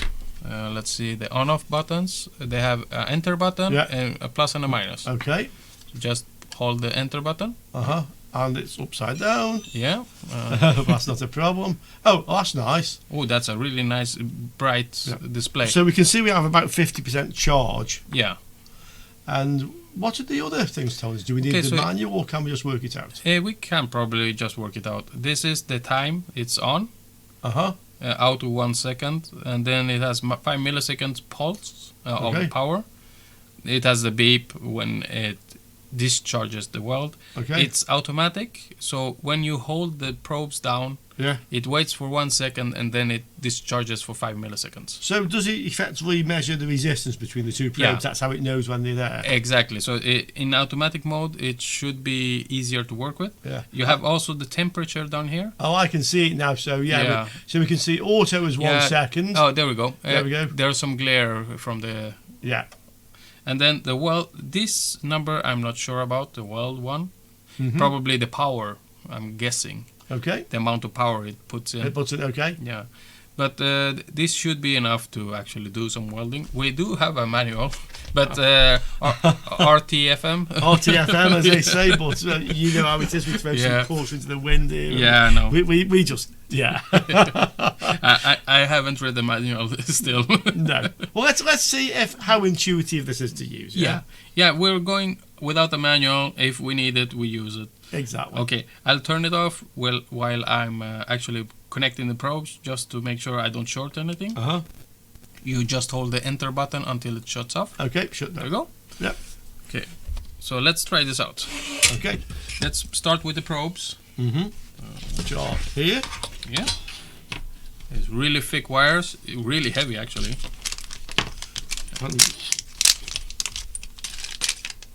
Let's see the on-off buttons. They have an enter button and a plus and a minus. Okay. Just hold the enter button. And it's upside down. Yeah. That's not a problem. Oh, that's nice. Oh, that's a really nice bright display. So we can see we have about 50% charge. Yeah. And what are the other things telling us? Do we need the manual, or can we just work it out? We can probably just work it out. This is the time it's on. Out to 1 second, and then it has 5 milliseconds pulse of power. It has the beep when it discharges the weld. It's automatic, so when you hold the probes down, it waits for 1 second and then it discharges for 5 milliseconds. So does it effectively measure the resistance between the two probes? That's how it knows when they're there? Exactly. So in automatic mode it should be easier to work with. You have also the temperature down here. Oh, I can see it now. So so we can see auto is 1 second. Oh, there we go. There we go. There's some glare from the... And then the weld, this number I'm not sure about, the weld one. Probably the power, I'm guessing. The amount of power it puts in. It puts in, Yeah. But this should be enough to actually do some welding. We do have a manual, but RTFM. RTFM, as they say, but you know how it is. We throw some caution into the wind here. Yeah, no. We just, I haven't read the manual still. No. Well, let's see how intuitive this is to use. Yeah, we're going without the manual. If we need it, we use it. Exactly. Okay, I'll turn it off while I'm actually connecting the probes, just to make sure I don't short anything. You just hold the enter button until it shuts off. Okay, shut down. There we go. Yep. Okay, so let's try this out. Okay. Let's start with the probes. Which are here. Yeah. It's really thick wires, really heavy actually.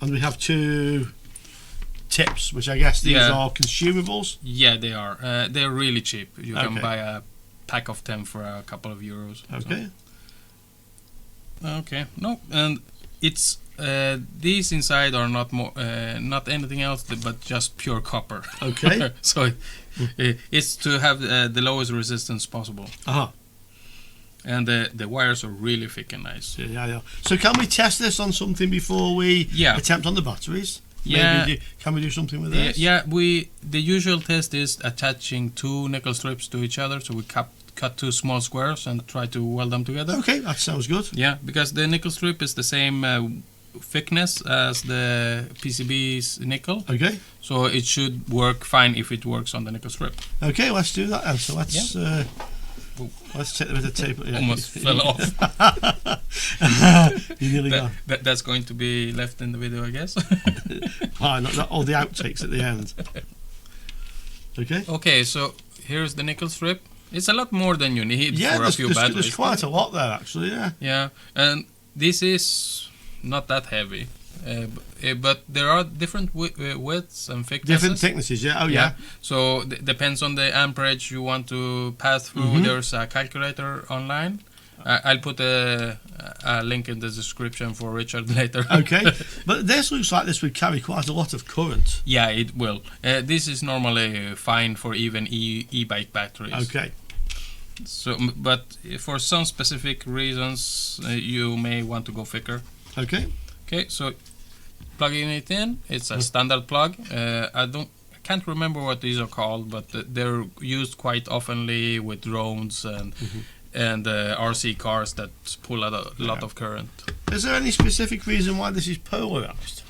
And we have 2 tips, which I guess these are consumables. Yeah, they are. They're really cheap. You can buy a pack of 10 for a couple of euros. Okay. No, and it's these inside are not not anything else but just pure copper. So it's to have the lowest resistance possible. And the wires are really thick and nice. So can we test this on something before we attempt on the batteries? Can we do something with this? The usual test is attaching 2 nickel strips to each other. So we cut 2 small squares and try to weld them together. Okay, that sounds good. Yeah, because the nickel strip is the same thickness as the PCB's nickel. So it should work fine if it works on the nickel strip. Okay, let's do that then. So let's let's take a bit of tape. Almost fell off. You nearly got. That's going to be left in the video, I guess. Not all the outtakes at the end. Okay, so here's the nickel strip. It's a lot more than you need for a few batteries. There's quite a lot there, actually. Yeah, and this is not that heavy. But there are different widths and thicknesses. Different thicknesses, So depends on the amperage you want to pass through. There's a calculator online. I'll put a link in the description for Richard later. But this looks like this would carry quite a lot of current. Yeah, it will. This is normally fine for even e-bike batteries. So, but for some specific reasons, you may want to go thicker. Okay, so plugging it in, it's a standard plug. I can't remember what these are called, but they're used quite oftenly with drones and RC cars that pull a lot of current. Is there any specific reason why this is polarized?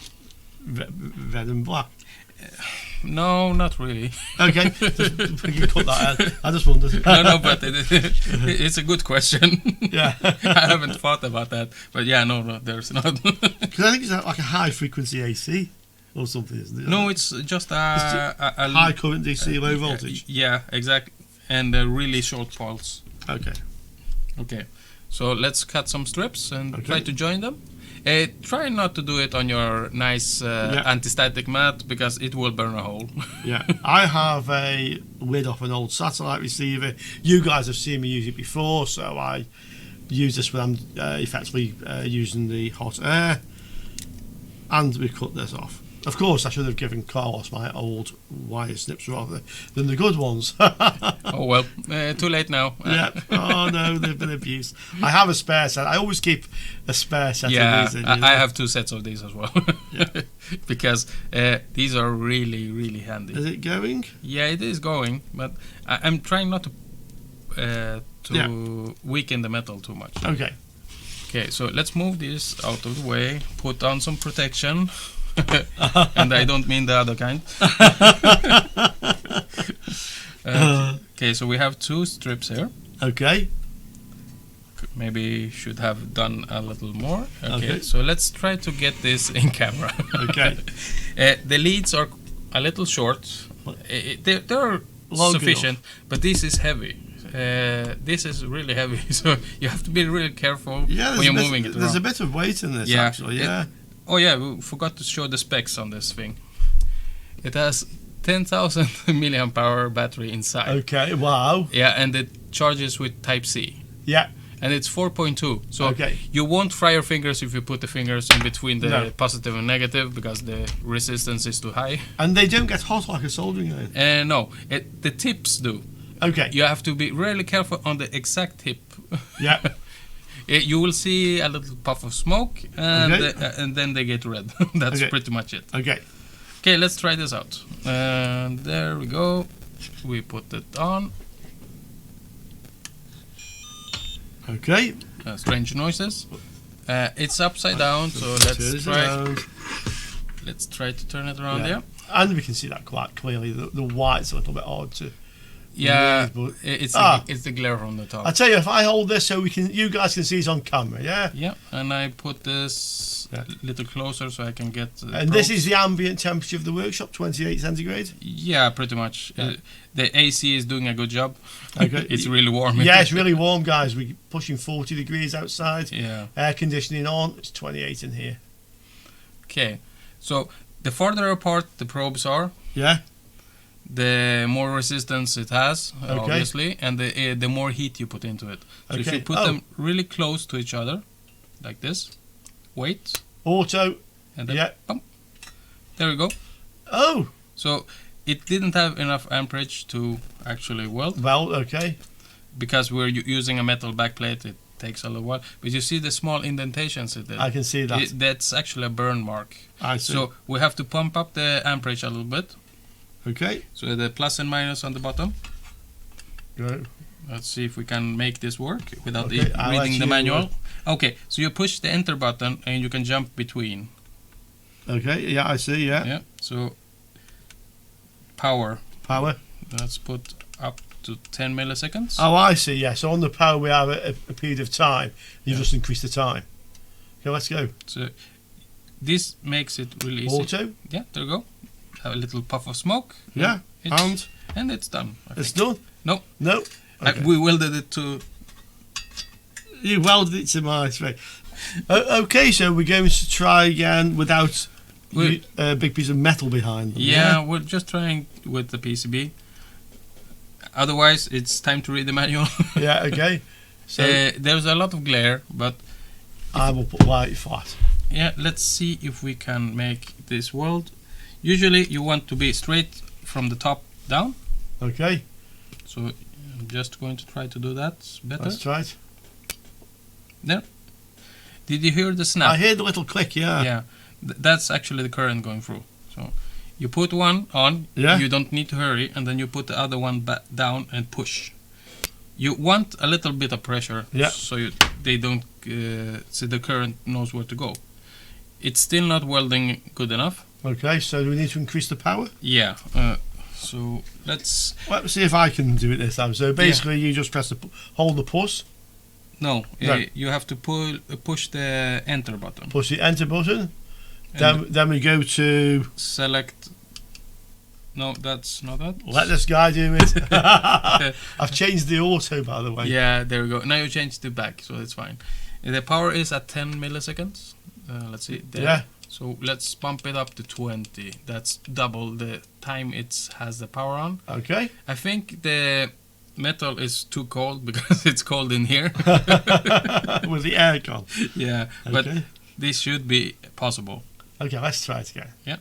Red and black? No, not really. Okay, you cut that out. I just wondered. No, but it's a good question. I haven't thought about that. But no, there's not. Because I think it's like a high frequency AC or something, isn't it? No, it's just a high current DC, low voltage. Yeah, exactly. And a really short pulse. Okay, so let's cut some strips and try to join them. Try not to do it on your nice anti-static mat, because it will burn a hole. I have a lid off an old satellite receiver. You guys have seen me use it before, so I use this when I'm effectively using the hot air. And we cut this off. Of course, I should have given Carlos my old wire snips rather than the good ones. Oh well, too late now. Yeah. Oh no, they've been abused. I have a spare set. I always keep a spare set Yeah, of these. I have 2 sets of these as well. Yeah. Because these are really, really handy. Is it going? Yeah, it is going, but I'm trying not to weaken the metal too much. Okay. Okay, so let's move this out of the way, put on some protection. And I don't mean the other kind. Okay, so we have 2 strips here. Okay. Maybe should have done a little more. Okay. So let's try to get this in camera. Okay. The leads are a little short. They're Long sufficient, but this is heavy. This is really heavy, so you have to be really careful when you're moving it around. There's a bit of weight in this, actually. Yeah. Oh yeah, we forgot to show the specs on this thing. It has 10,000 milliamp hour battery inside. Okay. Wow. Yeah, and it charges with Type C. Yeah. And it's 4.2. So Okay. you won't fry your fingers if you put the fingers in between the No. positive and negative, because the resistance is too high. And they don't get hot like a soldering iron. No, the tips do. Okay. You have to be really careful on the exact tip. Yeah. You will see a little puff of smoke, and Okay. and then they get red. That's Okay. pretty much it. Okay. Okay, let's try this out. And there we go. We put it on. Okay. Strange noises. It's upside down, so let's try to turn it around there. And we can see that quite clearly. The white's a little bit hard to. Yeah, but it's the glare from the top. I tell you, if I hold this so you guys can see it on camera, yeah. Yeah, and I put this a little closer so I can get. And this is the ambient temperature of the workshop, 28 centigrade. Yeah, pretty much. Yeah. The AC is doing a good job. Okay. It's really warm. Yeah, it's really warm, guys. We're pushing 40 degrees outside. Yeah. Air conditioning on. It's 28 in here. Okay, so the farther apart the probes are, Yeah. the more resistance it has, Okay. obviously, and the more heat you put into it. So if Okay. you put them really close to each other, like this, wait, Auto. and then Yeah. bump. There we go. Oh. So it didn't have enough amperage to actually weld, Well, okay. because we're using a metal backplate. It takes a little while, but you see the small indentations it did. I can see that. That's actually a burn mark. I see. So we have to pump up the amperage a little bit. Okay. So the plus and minus on the bottom. Go. Let's see if we can make this work without Okay, I'll let reading the you, manual. Okay, so you push the enter button and you can jump between. Okay. Yeah, I see. Yeah. Yeah. So power. Power. Let's put up to 10 milliseconds. Oh, I see. Yeah. So on the power we have a period of time. You just increase the time. Okay, let's go. So this makes it really easy. Auto. Yeah, there we go. Have a little puff of smoke. Yeah. And it's done. I It's think. done. No. No. Okay. We welded it to. You welded it to my thread. Okay, so we're going to try again without a big piece of metal behind them. Yeah, we're just trying with the PCB. Otherwise, it's time to read the manual. Yeah. Okay. So there's a lot of glare, but I will put white flat. yeah, let's see if we can make this weld. Usually, you want to be straight from the top down. Okay. So I'm just going to try to do that better. Let's try it. There. Did you hear the snap? I hear the little click. Yeah. Yeah, that's actually the current going through. So you put one on, Yeah. you don't need to hurry, and then you put the other one back down and push. You want a little bit of pressure, Yeah. so they don't so the current knows where to go. It's still not welding good enough. Okay. So do we need to increase the power? Yeah. So let's. Let's see if I can do it this time. So basically, you just press hold the push. No, No. you have to push the enter button. Push the enter button. And Then we go to select. No, that's not that. let this guy do it. I've changed the auto, by the way. Yeah, there we go. Now you change the back, so it's fine. The power is at 10 milliseconds. Let's see. There. Yeah. So let's bump it up to 20. That's double the time it has the power on. Okay. I think the metal is too cold because it's cold in here. With the aircon. Yeah, Okay. but this should be possible. Okay, let's try it again. Yeah.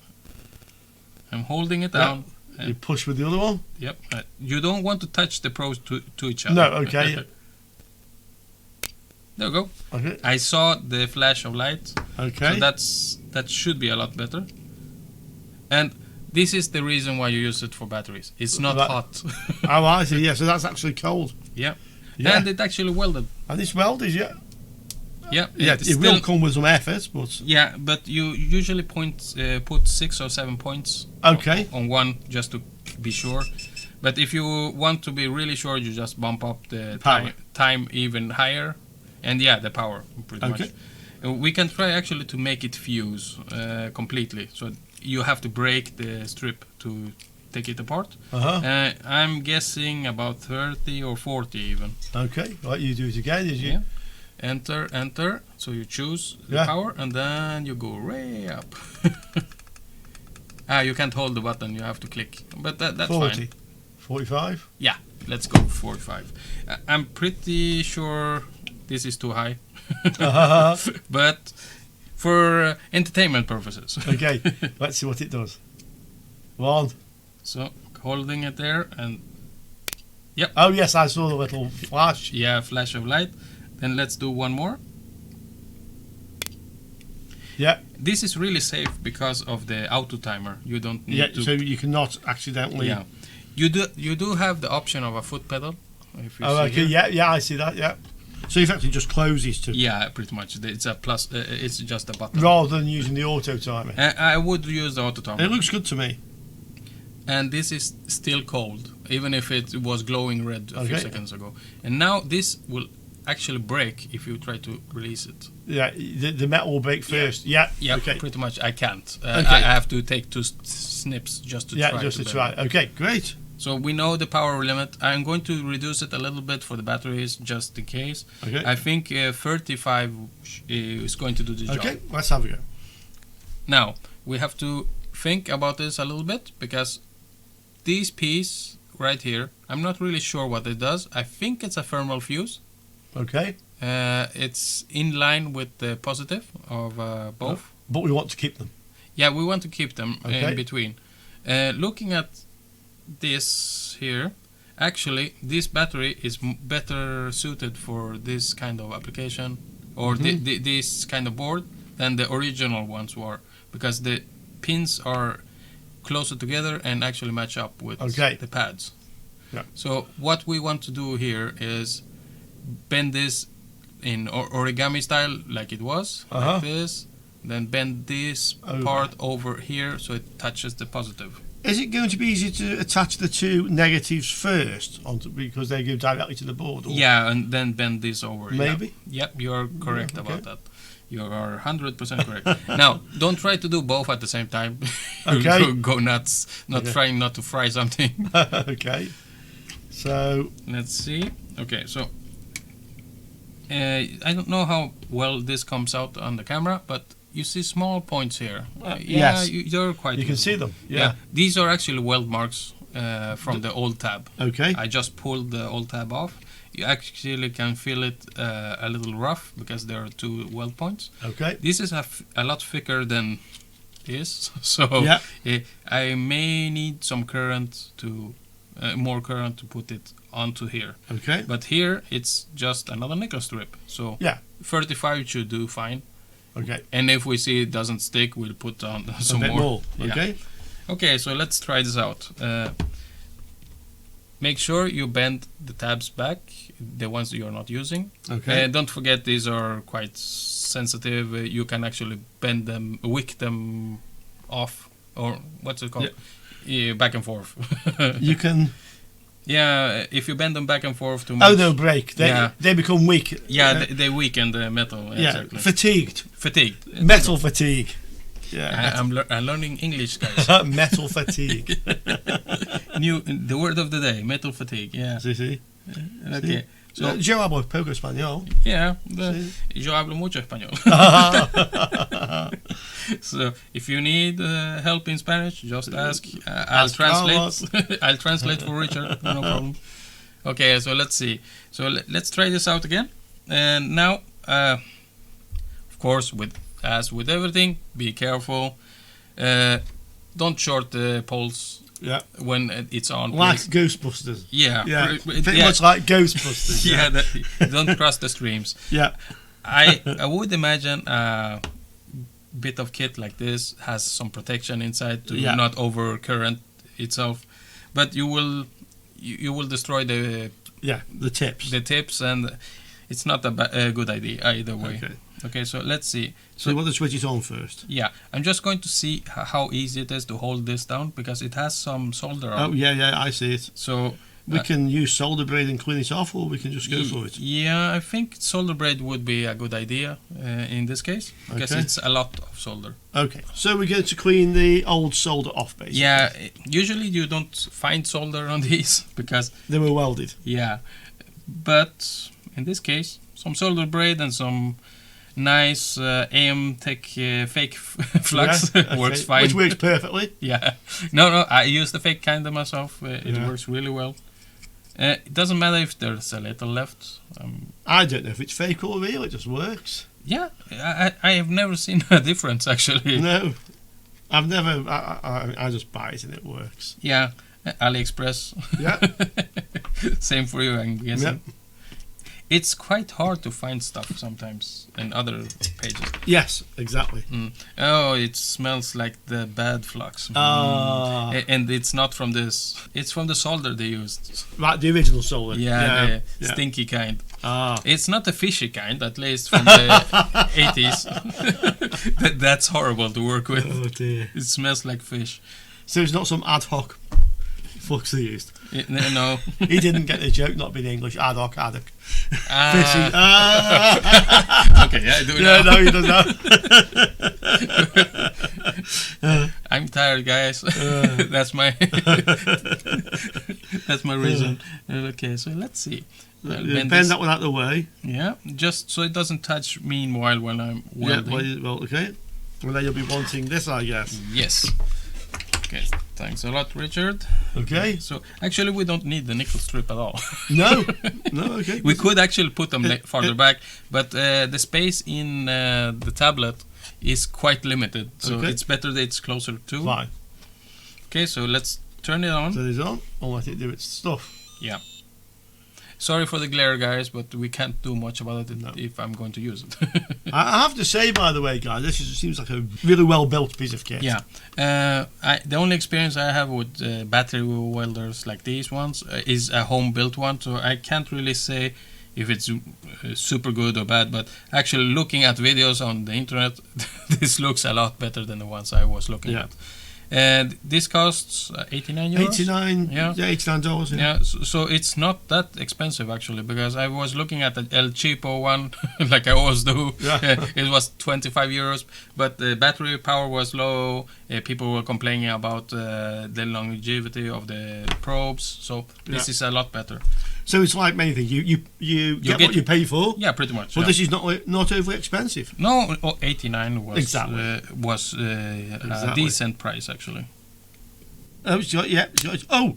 I'm holding it down. You push with the other one? Yep. You don't want to touch the pros to each other. No, okay. There we go. Okay. I saw the flash of light. Okay. So that should be a lot better. And this is the reason why you use it for batteries. It's not hot. Oh, I see. Yeah, so that's actually cold. Yeah. Yeah. And it actually welded. And it's welded, yeah. Yeah. Yeah, it will come with some effort, but... Yeah, but you usually put 6 or 7 points on one just to be sure. But if you want to be really sure, you just bump up the time even higher. And yeah, the power, pretty much. We can try actually to make it fuse completely. So you have to break the strip to take it apart. I'm guessing about 30 or 40 even. Okay, right, you do it again, did you? Yeah. Enter. So you choose the power and then you go way up. You can't hold the button, you have to click. But that's 40. fine. 45? Yeah, let's go 45. I'm pretty sure this is too high. But for entertainment purposes. Okay, let's see what it does. One. So holding it there and yep. Oh yes, I saw the little flash. Yeah, flash of light. Then let's do one more. Yeah. This is really safe because of the auto timer. You don't need to. So you cannot accidentally. Yeah. You do have the option of a foot pedal. If you see okay. here. Yeah, I see that. Yeah. So you've actually just closed these two. Yeah, pretty much. It's a plus. It's just a button. Rather than using the auto timer. I would use the auto timer. It looks good to me. And this is still cold, even if it was glowing red a few seconds ago. And now this will actually break if you try to release it. Yeah, the metal will break first. Yeah. Yeah. Okay. Pretty much. I can't. I have to take 2 snips just to try. Yeah, just to try. Okay, great. So we know the power limit. I'm going to reduce it a little bit for the batteries just in case. Okay. I think 35 is going to do the job. Okay, let's have a go. Now we have to think about this a little bit because this piece right here, I'm not really sure what it does. I think it's a thermal fuse. Okay. It's in line with the positive of both. But we want to keep them. Yeah, we want to keep them in between. Looking at this here, actually this battery is better suited for this kind of application or this kind of board than the original ones were, because the pins are closer together and actually match up with the pads. Yeah. So what we want to do here is bend this in origami style like it was, like this, then bend this part over here so it touches the positive. Is it going to be easy to attach the two negatives first because they go directly to the board? Or? Yeah, and then bend this over. Maybe? Yep, you're correct about that. You are 100% correct. Now, don't try to do both at the same time. Go nuts, trying not to fry something. Okay. So... Let's see. Okay, so... I don't know how well this comes out on the camera, but you see small points here. Yes. You're quite... You can see them, yeah. These are actually weld marks from the old tab. Okay. I just pulled the old tab off. You actually can feel it a little rough because there are 2 weld points. Okay. This is a lot thicker than this, so I may need some current to... more current to put it onto here. Okay. But here it's just another nickel strip. So 35 should do fine. Okay. And if we see it doesn't stick, we'll put on some more. Okay. Yeah. Okay, so let's try this out. Make sure you bend the tabs back, the ones that you're not using. Okay. Don't forget these are quite sensitive. You can actually bend them, wick them off, or what's it called? Yeah, back and forth. You can... Yeah, if you bend them back and forth too much... Oh, they'll break. They become weak. Yeah, they weaken the metal. Yeah, exactly. Fatigued. Metal fatigue. Yeah, I'm learning English, guys. Metal fatigue. The word of the day, metal fatigue. Yeah. Sí. Okay. So, yo hablo poco español. Yeah, yo hablo mucho español. So, if you need help in Spanish, just ask. I'll translate. I'll translate for Richard. No problem. Okay, so let's see. So let's try this out again. And now, of course, as with everything, be careful. don't short the poles Yeah. when it's on. Like please. Ghostbusters. Yeah. Yeah. Pretty much like Ghostbusters. Yeah, don't cross the streams. Yeah. I would imagine a bit of kit like this has some protection inside to not overcurrent itself, but you will destroy the tips, and it's not a good idea either way. Okay, so let's see. So you want to switch it on first? Yeah, I'm just going to see how easy it is to hold this down because it has some solder on. Oh yeah, I see it. So we can use solder braid and clean it off, or we can just go for it. Yeah, I think solder braid would be a good idea in this case because it's a lot of solder. Okay, so we're going to clean the old solder off, basically. Yeah, usually you don't find solder on these because they were welded. Yeah, but in this case, some solder braid and some nice AM Tech fake flux works fine. Which works perfectly. Yeah. No, I use the fake kind of myself. It works really well. It doesn't matter if there's a little left. I don't know if it's fake or real. It just works. Yeah, I have never seen a difference actually. No, I've never. I just buy it and it works. Yeah, AliExpress. Yeah. Same for you, I'm guessing. Yep. It's quite hard to find stuff sometimes in other pages. Yes, exactly. Oh, it smells like the bad flux. And it's not from this. It's from the solder they used. Right, the original solder. Yeah, the stinky kind. Ah. It's not the fishy kind, at least from the 80s. That's horrible to work with. Oh dear. It smells like fish. So it's not some ad hoc flux they used. No. He didn't get the joke, not being English. Ad hoc, ad hoc. Fishing. Okay, yeah, I do know. No, he does not. I'm tired, guys. That's my reason. Okay, so let's see. Bend that one out of the way. Yeah, just so it doesn't touch meanwhile when I'm welding. Yeah, well, okay. Well, then you'll be wanting this, I guess. Yes. Okay, thanks a lot, Richard. Okay. So actually, we don't need the nickel strip at all. No, okay. We could actually put them farther back, but the space in the tablet is quite limited, so it's better that it's closer to. Fine. Okay, so let's turn it on. Turn it on, and let it do its stuff. Yeah. Sorry for the glare, guys, but we can't do much about it if I'm going to use it. I have to say, by the way, guys, this seems like a really well-built piece of kit. Yeah. The only experience I have with battery welders like these ones is a home-built one, so I can't really say if it's super good or bad, but actually looking at videos on the internet, this looks a lot better than the ones I was looking at. And this costs 89 euros. 89, yeah, $89. Yeah, so it's not that expensive actually, because I was looking at the El Cheapo one, like I always do. Yeah. It was 25 euros, but the battery power was low. People were complaining about the longevity of the probes, so this is a lot better. So it's like many things. You get what you pay for. Yeah, pretty much. But this is not overly expensive. No, 89 was exactly. A decent price actually. Oh, oh,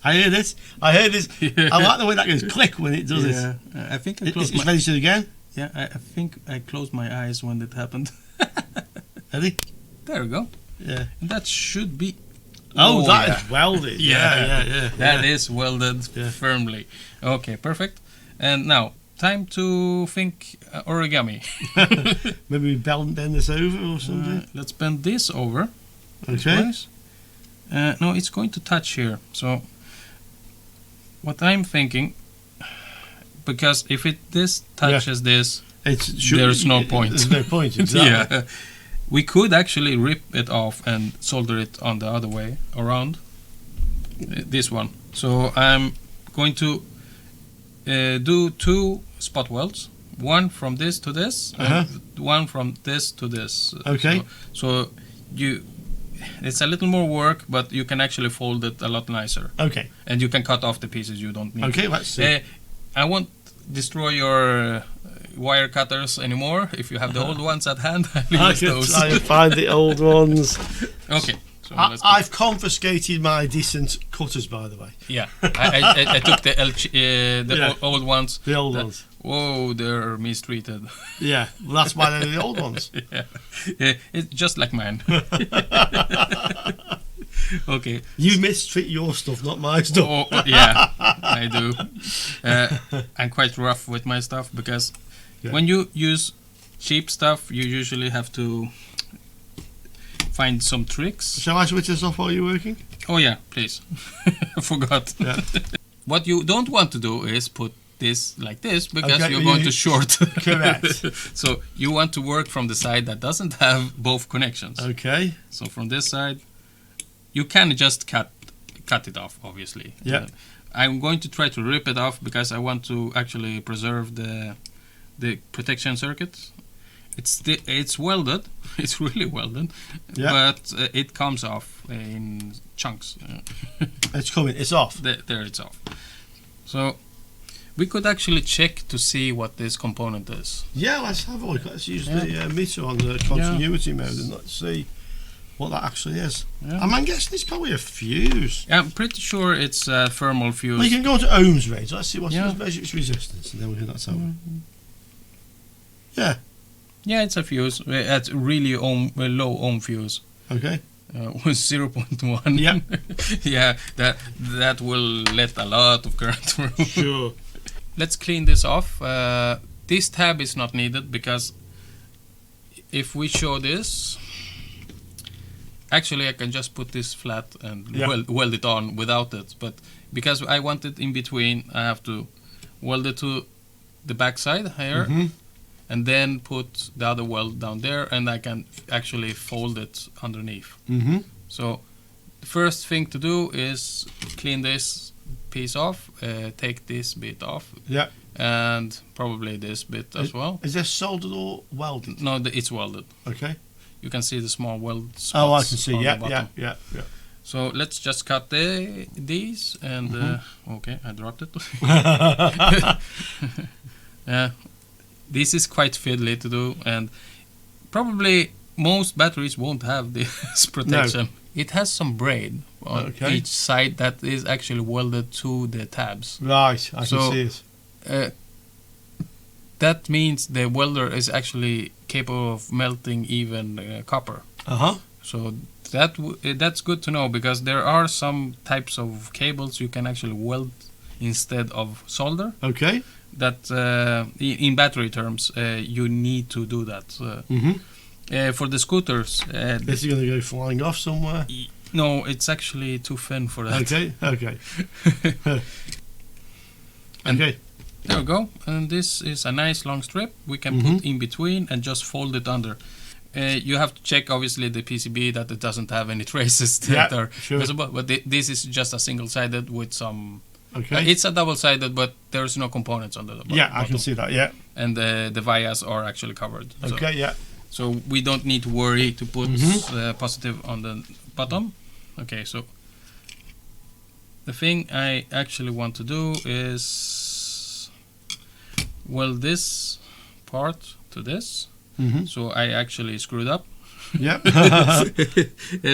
I hear this. I like the way that goes click when it does it. I think it's registered again. Yeah, I think I closed my eyes when it happened. Ready? There we go. Yeah. And that should be. Oh, that is welded. Yeah. That is welded firmly. Okay, perfect. And now, time to think origami. Maybe we bend this over or something. Let's bend this over. Okay. No, it's going to touch here. So, what I'm thinking, because if this touches this, there's no point. There's no point, exactly. Yeah. We could actually rip it off and solder it on the other way around this one. So I'm going to do 2 spot welds, one from this to this, and one from this to this. Okay. So it's a little more work, but you can actually fold it a lot nicer. Okay. And you can cut off the pieces you don't need. Okay, let's see. I won't destroy your wire cutters anymore. If you have the old ones at hand, I'll use those. I can try and find the old ones. Okay, So I've confiscated my decent cutters, by the way. Yeah, I took the old ones. The old ones. Whoa, they're mistreated. Yeah, well, that's why they're the old ones. Yeah, it's just like mine. Okay. You mistreat your stuff, not my stuff. Oh, yeah, I do. I'm quite rough with my stuff because when you use cheap stuff, you usually have to find some tricks. Shall I switch this off while you're working? Oh yeah, please. I forgot. Yeah. What you don't want to do is put this like this because you're going to short. Correct. So you want to work from the side that doesn't have both connections. Okay. So from this side, you can just cut it off, obviously. Yeah. I'm going to try to rip it off because I want to actually preserve the protection circuit. It's welded. It's really welded, but it comes off in chunks. It's coming. It's off. There it's off. So we could actually check to see what this component is. Yeah, let's have a look. Let's use the meter on the continuity mode and let's see what that actually is. Yeah. I'm guessing it's probably a fuse. I'm pretty sure it's a thermal fuse. Well, you can go to ohms range. Let's see what's measure its resistance, and then we can that's how. Yeah. Yeah, it's a fuse. It's really low ohm fuse. Okay. With 0.1. Yeah. Yeah, that will let a lot of current through. Sure. Let's clean this off. This tab is not needed because if we show this, actually I can just put this flat and weld it on without it. But because I want it in between, I have to weld it to the back side here. And then put the other weld down there, and I can actually fold it underneath. So the first thing to do is clean this piece off, take this bit off, and probably this bit as well. Is this soldered or welded? No, it's welded. Okay. You can see the small weld spots. Oh, I can see. Yeah. So let's just cut these, and okay, I dropped it. Yeah. This is quite fiddly to do, and probably most batteries won't have this protection. No. It has some braid on each side that is actually welded to the tabs. Right, I can see it. That means the welder is actually capable of melting even copper. So that's good to know, because there are some types of cables you can actually weld instead of solder. Okay. That in battery terms you need to do that. For the scooters, is it going to go flying off somewhere? No, it's actually too thin for that. Okay. Okay. There we go. And this is a nice long strip we can put in between and just fold it under. You have to check, obviously, the PCB that it doesn't have any traces that are visible. But this is just a single-sided with some. Okay. It's a double-sided, but there's no components under the bottom. Yeah, I can see that. Yeah. And the vias are actually covered. Okay. So, so we don't need to worry to put positive on the bottom. Okay. So the thing I actually want to do is weld this part to this. So I actually screwed up. Yeah.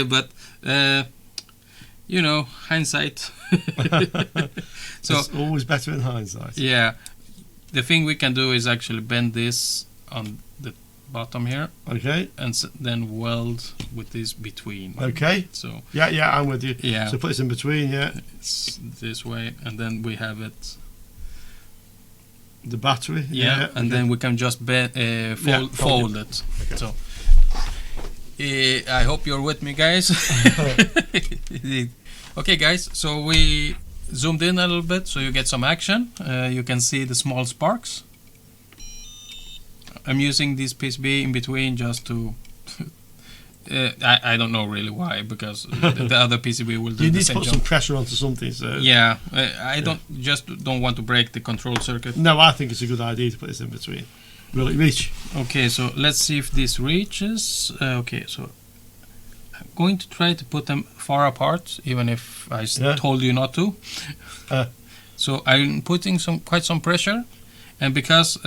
But you know, hindsight. So it's always better in hindsight. Yeah. The thing we can do is actually bend this on the bottom here. Okay. And then weld with this between. Okay. So yeah, I'm with you. Yeah. So put this in between. Yeah. It's this way, and then we have it. The battery. Yeah. And then we can just fold it. Okay. So I hope you're with me, guys. Okay, guys. So we zoomed in a little bit so you get some action. You can see the small sparks. I'm using this PCB in between just to I don't know really why, because the other PCB will do you the need same to put job. some pressure onto something. So yeah, I don't want to break the control circuit. No, I think it's a good idea to put this in between. Will it reach? Okay, so let's see if this reaches. Okay, so I'm going to try to put them far apart, even if I told you not to. So I'm putting quite some pressure, and because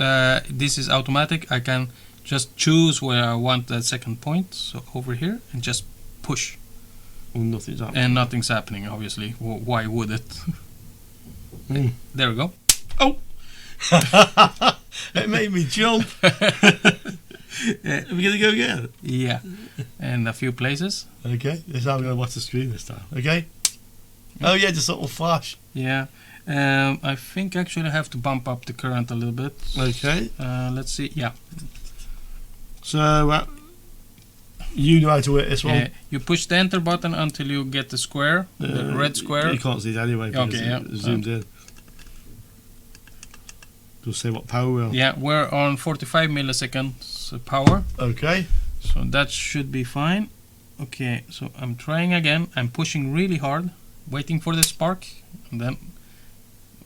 this is automatic, I can just choose where I want that second point. So over here, and just push. Oh, nothing's happening. And nothing's happening, obviously. Why would it? There we go. Oh! It made me jump. Are we going to go again? Yeah. And a few places. Okay, this is how I'm going to watch the screen this time. Okay? Oh yeah, just a little flash. Yeah. I think actually I have to bump up the current a little bit. Okay. Let's see. Yeah. So, you know how to work this one. You push the enter button until you get the square, the red square. You can't see it anyway because it zoomed in. Just say what power we're on. Yeah, we're on 45 milliseconds power. Okay. So that should be fine. Okay, so I'm trying again. I'm pushing really hard, waiting for the spark, and then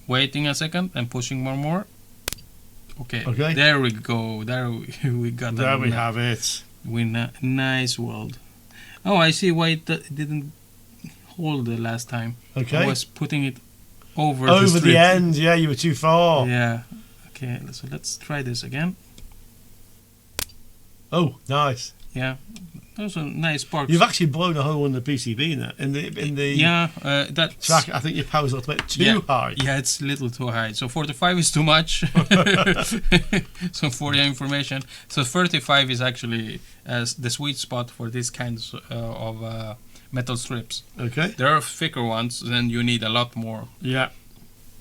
waiting a second and pushing more. Okay. Okay. There we go. There we got. There we have it. Nice weld. Oh, I see why it didn't hold the last time. Okay. I was putting it over the end. Yeah, you were too far. Yeah. Okay, so let's try this again. Oh, nice. Yeah, those are nice sparks. You've actually blown a hole in the PCB now. In the that track. I think your power's a little bit too high. Yeah, it's a little too high. So 45 is too much. So for your information, so 35 is actually the sweet spot for these kinds of metal strips. Okay. There are thicker ones, then you need a lot more. Yeah.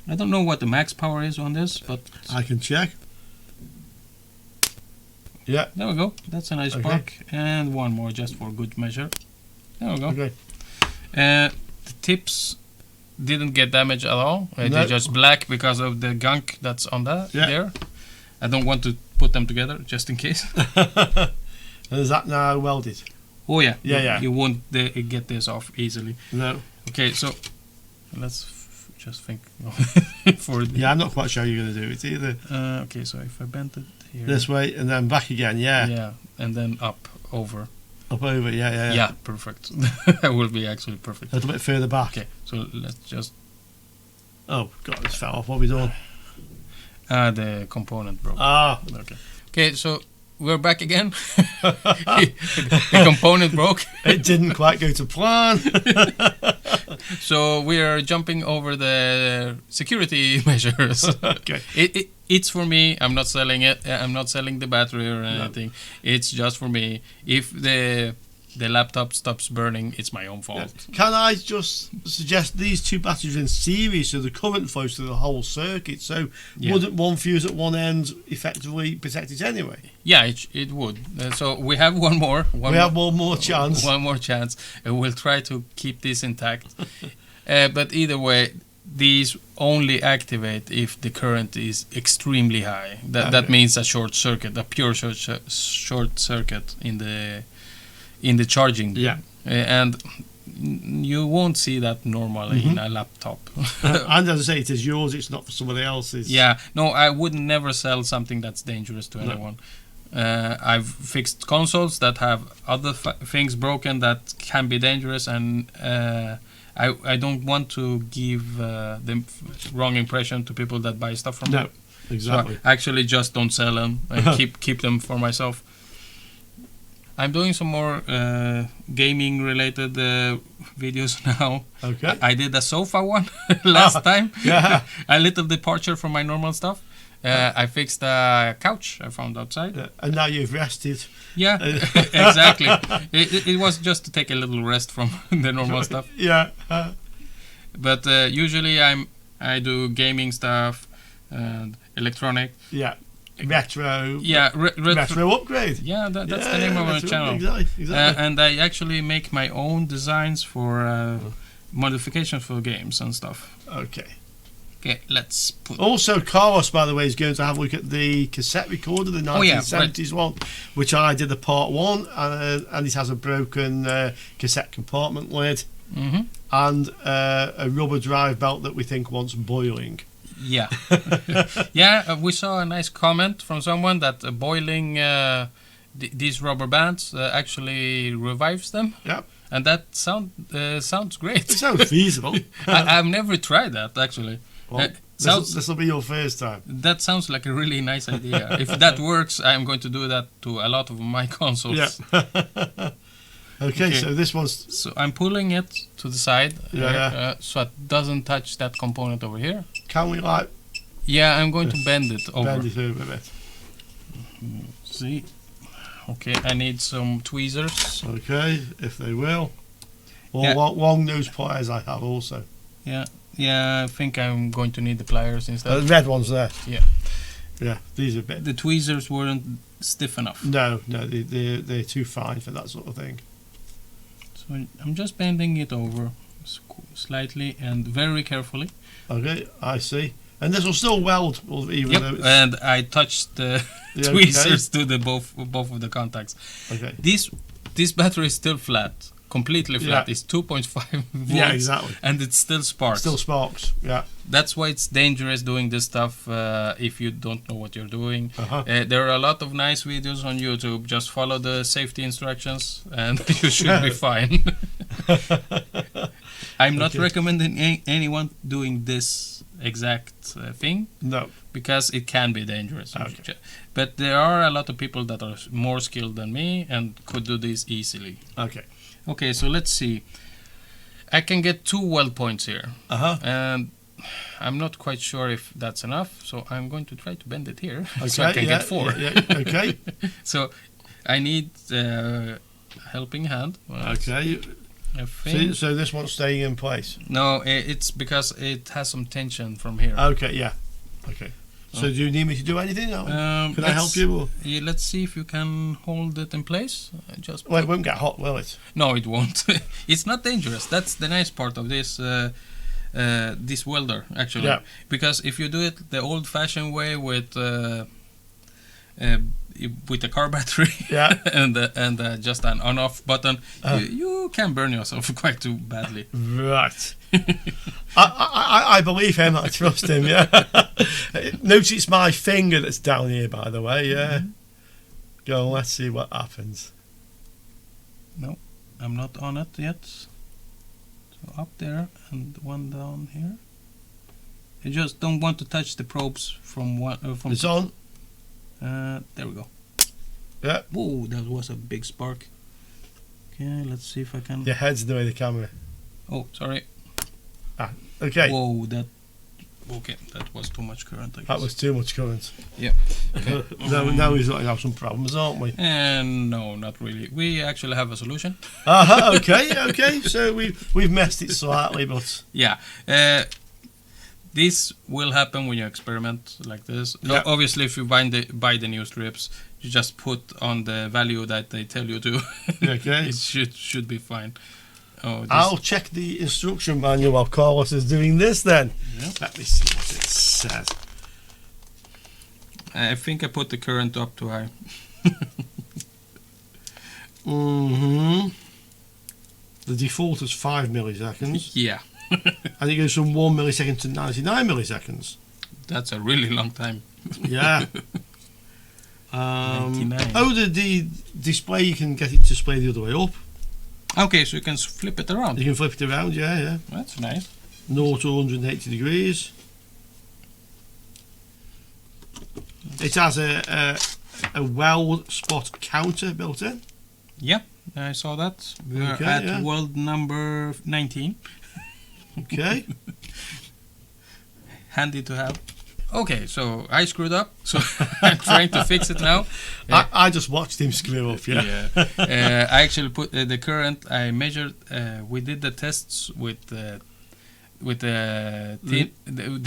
I don't know what the max power is on this, but I can check. Yeah. There we go. That's a nice spark. And one more just for good measure. There we go. Okay. The tips didn't get damaged at all. They're just black because of the gunk that's on there. I don't want to put them together just in case. And is that now welded? Oh yeah. Yeah. You won't get this off easily. No. Okay, so let's just think. Yeah, I'm not quite sure you're going to do it either. Okay, so if I bend it here. This way and then back again, yeah. Yeah, and then up, over. Up over, yeah. Yeah, perfect. That will be actually perfect. A little bit further back. Okay, so let's just... Oh, God, this fell off. What are we doing? The component broke. Ah. Okay, so we're back again. The component broke. It didn't quite go to plan. So we are jumping over the security measures. Okay. It's for me. I'm not selling it. I'm not selling the battery or anything. No. It's just for me. If the laptop stops burning, it's my own fault. Yeah. Can I just suggest these two batteries in series so the current flows through the whole circuit? So wouldn't one fuse at one end effectively protect it anyway? Yeah, it would. So we have one more. We have one more chance. One more chance. We'll try to keep this intact. But either way, these only activate if the current is extremely high. That means a short circuit, a pure short circuit in the charging. Yeah. And you won't see that normally in a laptop. And as I say, it is yours, it's not for somebody else's. Yeah, no, I would never sell something that's dangerous to anyone. I've fixed consoles that have other things broken that can be dangerous, and I don't want to give the wrong impression to people that buy stuff from me. No, exactly. So I actually just don't sell them and keep them for myself. I'm doing some more gaming related videos now. Okay. I did a sofa one last time. Yeah. A little departure from my normal stuff. I fixed a couch I found outside. And now you've rested. Yeah, exactly. It was just to take a little rest from the normal stuff. Yeah. But usually I do gaming stuff and electronic. Yeah. Retro. Yeah, retro upgrade. Yeah, that's the name of our channel. Exactly. And I actually make my own designs for modifications for games and stuff. Okay, let's put... Also, Carlos, by the way, is going to have a look at the cassette recorder, the 1970s one, which I did the part one, and it has a broken cassette compartment lid and a rubber drive belt that we think wants boiling. Yeah. Yeah, we saw a nice comment from someone that boiling these rubber bands actually revives them. Yeah. And that sounds great. It sounds feasible. I've never tried that, actually. Well, this will be your first time. That sounds like a really nice idea. If that works, I'm going to do that to a lot of my consoles. Yeah. Okay, so this one's... So I'm pulling it to the side, Yeah. so it doesn't touch that component over here. Can we, like... Yeah, I'm going to bend it over. Bend it over a bit. See? Okay, I need some tweezers. Okay, if they will. Or Yeah. long nose pliers I have also. Yeah, I think I'm going to need the pliers instead. The red ones there. Yeah. Yeah, these are a bit... The tweezers weren't stiff enough. No, they're too fine for that sort of thing. So I'm just bending it over slightly and very carefully. Okay, I see. And this will still weld, even though it's... And I touched the Yeah, tweezers to the both of the contacts. Okay. This battery is still flat, completely flat. Yeah. It's 2.5 volts. Yeah, exactly. And it still sparks. Still sparks, yeah. That's why it's dangerous doing this stuff if you don't know what you're doing. Uh-huh. There are a lot of nice videos on YouTube. Just follow the safety instructions and you should be fine. I'm not recommending anyone doing this exact thing. No. Because it can be dangerous. Okay. But there are a lot of people that are more skilled than me and could do this easily. Okay. Okay, so let's see. I can get 2 weld points here. Uh-huh. And I'm not quite sure if that's enough, so I'm going to try to bend it here Okay, so I can get 4. Yeah, okay. So I need a helping hand. Okay. I think. So this one's staying in place? No, it's because it has some tension from here. Okay, yeah. Okay. So do you need me to do anything? Can I help you? Or? Yeah, let's see if you can hold it in place. Just Well, it won't get hot, will it? No, it won't. It's not dangerous. That's the nice part of this this welder, actually. Yeah. Because if you do it the old-fashioned way with a car battery, Yeah. and just an on-off button, you can burn yourself quite too badly. Right. I believe him. I trust him. Yeah. Notice it's my finger that's down here, by the way. Yeah. Go on, let's see what happens. No, I'm not on it yet. So up there and one down here. You just don't want to touch the probes from one. From It's on. There we go. Yeah. Whoa, that was a big spark. Okay, let's see if I can. Your head's in the way of the camera. Oh, sorry. Okay. Whoa, that was too much current, I guess. That was too much current. Yeah. Okay. Now we're going to have some problems, aren't we? And no, not really. We actually have a solution. Okay. So we've messed it slightly, but Yeah. This will happen when you experiment like this. Yeah. Obviously, if you buy the new strips, you just put on the value that they tell you to. Okay. It should be fine. Oh, I'll check the instruction manual while Carlos is doing this then. Yeah. Let me see what it says. I think I put the current up too high. The default is 5 milliseconds. Yeah. And it goes from 1 millisecond to 99 milliseconds. That's a really long time. Yeah. 99. Oh, the display, you can get it to display the other way up. Okay, so you can flip it around. You can flip it around, yeah. That's nice. 0 to 180 degrees. It has a weld spot counter built in. Yeah, I saw that. We're Okay, at yeah. weld number 19. Okay. Handy to have. Okay, so I screwed up, so I'm trying to fix it now. I just watched him screw up, yeah. I actually put the current. I measured. We did the tests with the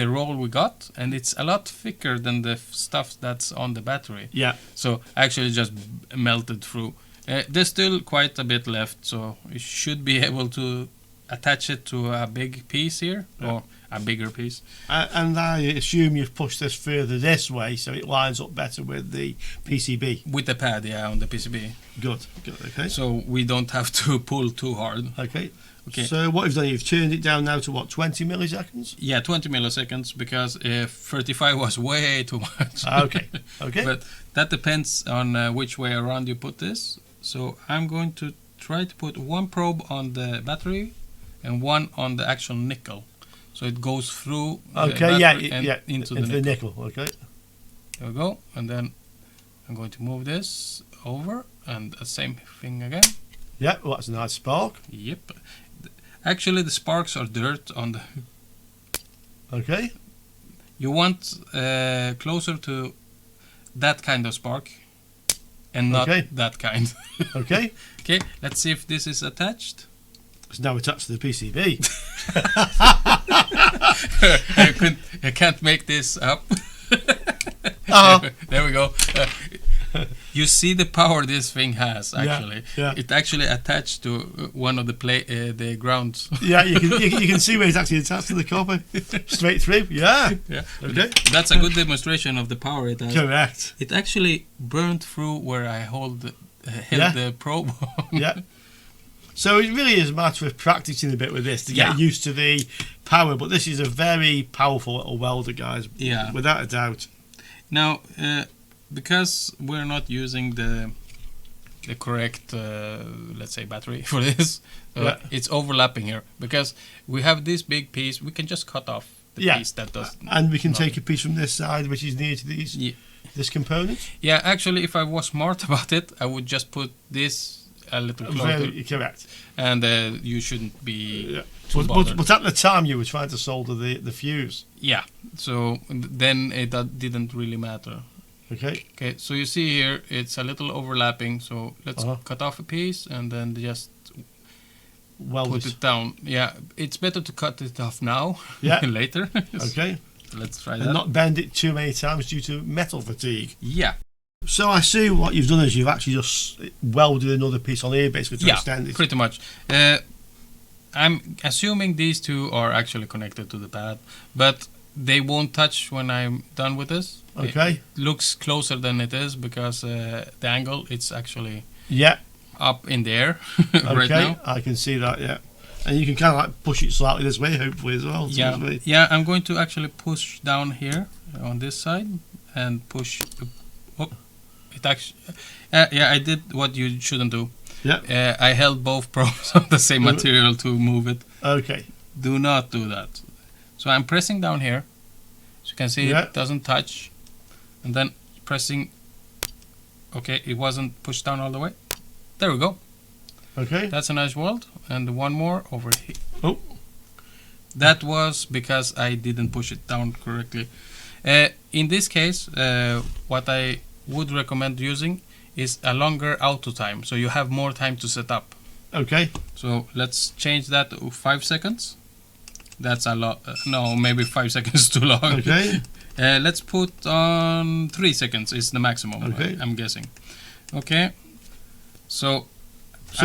roll we got, and it's a lot thicker than the stuff that's on the battery. Yeah. So I actually just melted through. There's still quite a bit left, so you should be able to attach it to a big piece here, or a bigger piece. And I assume you've pushed this further this way so it lines up better with the PCB. With the pad, yeah, on the PCB. Good, okay. So we don't have to pull too hard. Okay. Okay. So what you've done, you've turned it down now to what, 20 milliseconds? Yeah, 20 milliseconds, because 35 was way too much. Okay. But that depends on which way around you put this. So I'm going to try to put one probe on the battery and one on the actual nickel. So it goes through the battery and into the nickel. Okay. There we go. And then I'm going to move this over, and the same thing again. Yeah, well, that's a nice spark. Yep. Actually, the sparks are dirt on the... Okay. You want closer to that kind of spark and not that kind. Okay. Okay, let's see if this is attached. It's now attached to the PCB. I can't make this up. There we go. You see the power this thing has, actually. Yeah. It actually attached to one of the the grounds. Yeah, you can see where it's actually attached to the copper. Straight through. Yeah. Okay. That's a good demonstration of the power it has. Correct. It actually burned through where I held the probe. Yeah. So it really is a matter of practicing a bit with this to get used to the power. But this is a very powerful little welder, guys. Yeah. Without a doubt. Now, because we're not using the correct, let's say, battery for this, it's overlapping here. Because we have this big piece, we can just cut off the piece that does. And we can take a piece from this side, which is near to these this component. Yeah, actually, if I was smart about it, I would just put this a little closer. Correct. And you shouldn't be too bothered. But at the time, you were trying to solder the fuse. Yeah, so then it didn't really matter. Okay. Okay, so you see here, it's a little overlapping, so let's cut off a piece and then just put it down. Yeah, it's better to cut it off now than later. Okay. So let's try that. And not bend it too many times due to metal fatigue. Yeah. So I see what you've done is you've actually just welded another piece on here basically to extend it. Pretty much. I'm assuming these two are actually connected to the pad, but they won't touch when I'm done with this. Okay. It looks closer than it is because the angle, it's actually up in the air right now. I can see that, And you can kind of like push it slightly this way, hopefully, as well. Yeah, I'm going to actually push down here on this side and push. It actually, I did what you shouldn't do. Yeah. I held both probes of the same material to move it. Okay. Do not do that. So I'm pressing down here. So you can see it doesn't touch. And then pressing. Okay, it wasn't pushed down all the way. There we go. Okay. That's a nice weld. And one more over here. Oh. That was because I didn't push it down correctly. In this case, what I would recommend using is a longer auto time, so you have more time to set up. Okay. So let's change that to 5 seconds. That's a lot. No, maybe 5 seconds too long. Okay. Let's put on 3 seconds is the maximum. Okay. I'm guessing. Okay. So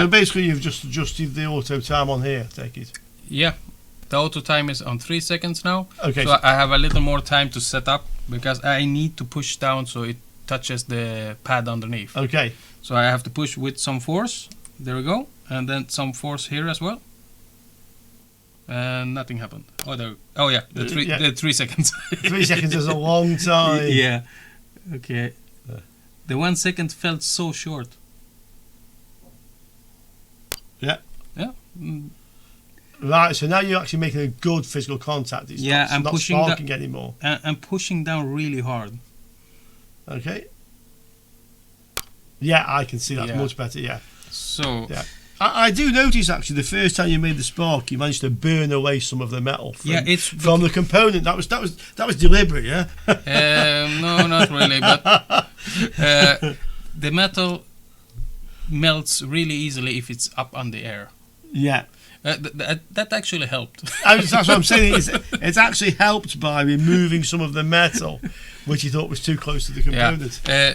basically you've just adjusted the auto time on here, take it. Yeah. The auto time is on 3 seconds now. Okay. So I have a little more time to set up because I need to push down so it touches the pad underneath. Okay. So I have to push with some force. There we go. And then some force here as well. And nothing happened. Oh, there. Oh, yeah. The 3 seconds. 3 seconds is a long time. Yeah. Okay. The 1 second felt so short. Yeah. Yeah. Right, so now you're actually making a good physical contact. It's I'm not pushing sparking anymore. I'm pushing down really hard. Okay. Yeah, I can see that's much better. Yeah. So. Yeah. I do notice actually the first time you made the spark, you managed to burn away some of the metal. From the component. That was deliberate. Yeah. No, not really. But the metal melts really easily if it's up on the air. Yeah. That actually helped. That's what I'm saying. It's actually helped by removing some of the metal, which you thought was too close to the component. Yeah.